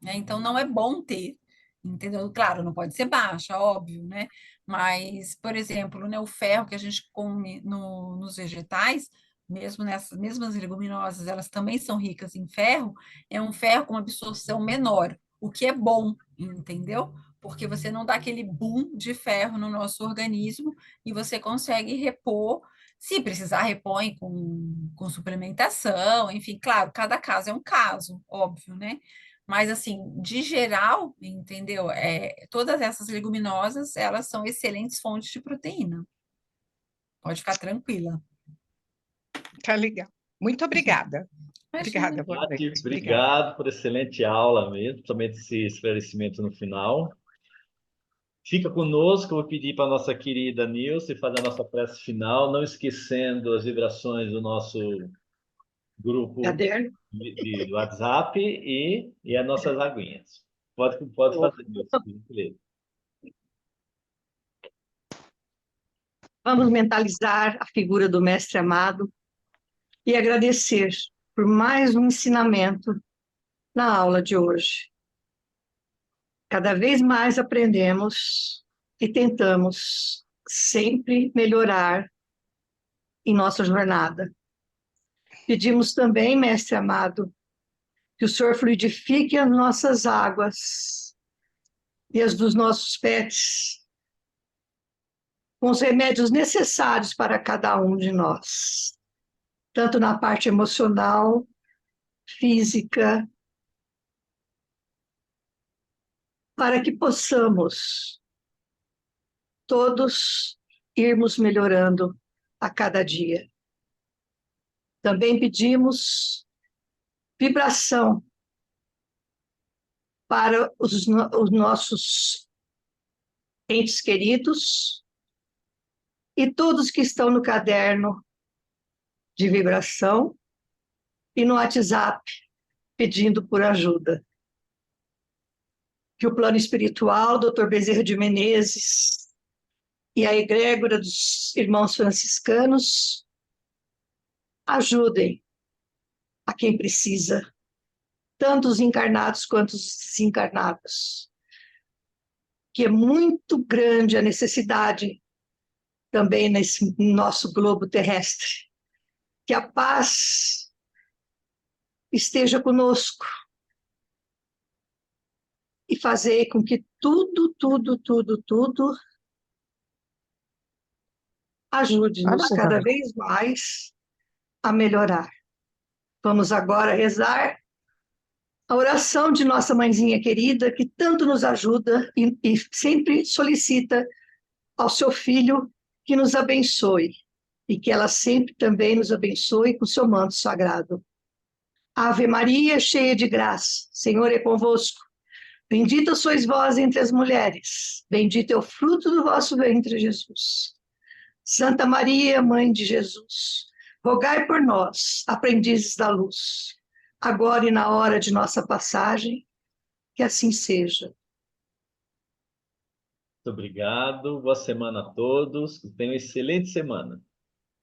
né? Então, não é bom ter. Entendeu? Claro, não pode ser baixa, óbvio, né? Mas, por exemplo, né, o ferro que a gente come nos vegetais, mesmo nessas mesmas leguminosas, elas também são ricas em ferro, é um ferro com absorção menor, o que é bom, entendeu? Porque você não dá aquele boom de ferro no nosso organismo e você consegue repor. Se precisar, repõe com suplementação, enfim, claro, cada caso é um caso, óbvio, né? Mas, assim, de geral, entendeu? Todas essas leguminosas, elas são excelentes fontes de proteína. Pode ficar tranquila. Tá legal. Muito obrigada. Imagina. Obrigada, boa noite. Nath, Obrigada. obrigado por excelente aula mesmo, principalmente esse esclarecimento no final. Fica conosco, eu vou pedir para a nossa querida Nilce fazer a nossa prece final, não esquecendo as vibrações do nosso grupo Cadê? de WhatsApp e as nossas aguinhas. Pode fazer, Nilce, por gentileza. Vamos mentalizar a figura do Mestre amado e agradecer por mais um ensinamento na aula de hoje. Cada vez mais aprendemos e tentamos sempre melhorar em nossa jornada. Pedimos também, Mestre amado, Que o Senhor fluidifique as nossas águas e as dos nossos pets, com os remédios necessários para cada um de nós, tanto na parte emocional, física, para que possamos todos irmos melhorando a cada dia. Também pedimos vibração para os nossos entes queridos e todos que estão no caderno de vibração e no WhatsApp pedindo por ajuda. Que o plano espiritual, Dr. Bezerra de Menezes e a egrégora dos irmãos franciscanos ajudem a quem precisa, tanto os encarnados quanto os desencarnados. Que é muito grande a necessidade também nesse nosso globo terrestre. Que a paz esteja conosco e fazer com que tudo ajude-nos cada vez mais a melhorar. Vamos agora rezar a oração de nossa mãezinha querida, que tanto nos ajuda e sempre solicita ao seu filho que nos abençoe e que ela sempre também nos abençoe com seu manto sagrado. Ave Maria, cheia de graça, Senhor é convosco. Bendita sois vós entre as mulheres, bendito é o fruto do vosso ventre, Jesus. Santa Maria, Mãe de Jesus, rogai por nós, aprendizes da luz, agora e na hora de nossa passagem, que assim seja. Muito obrigado, boa semana a todos, que tenham uma excelente semana.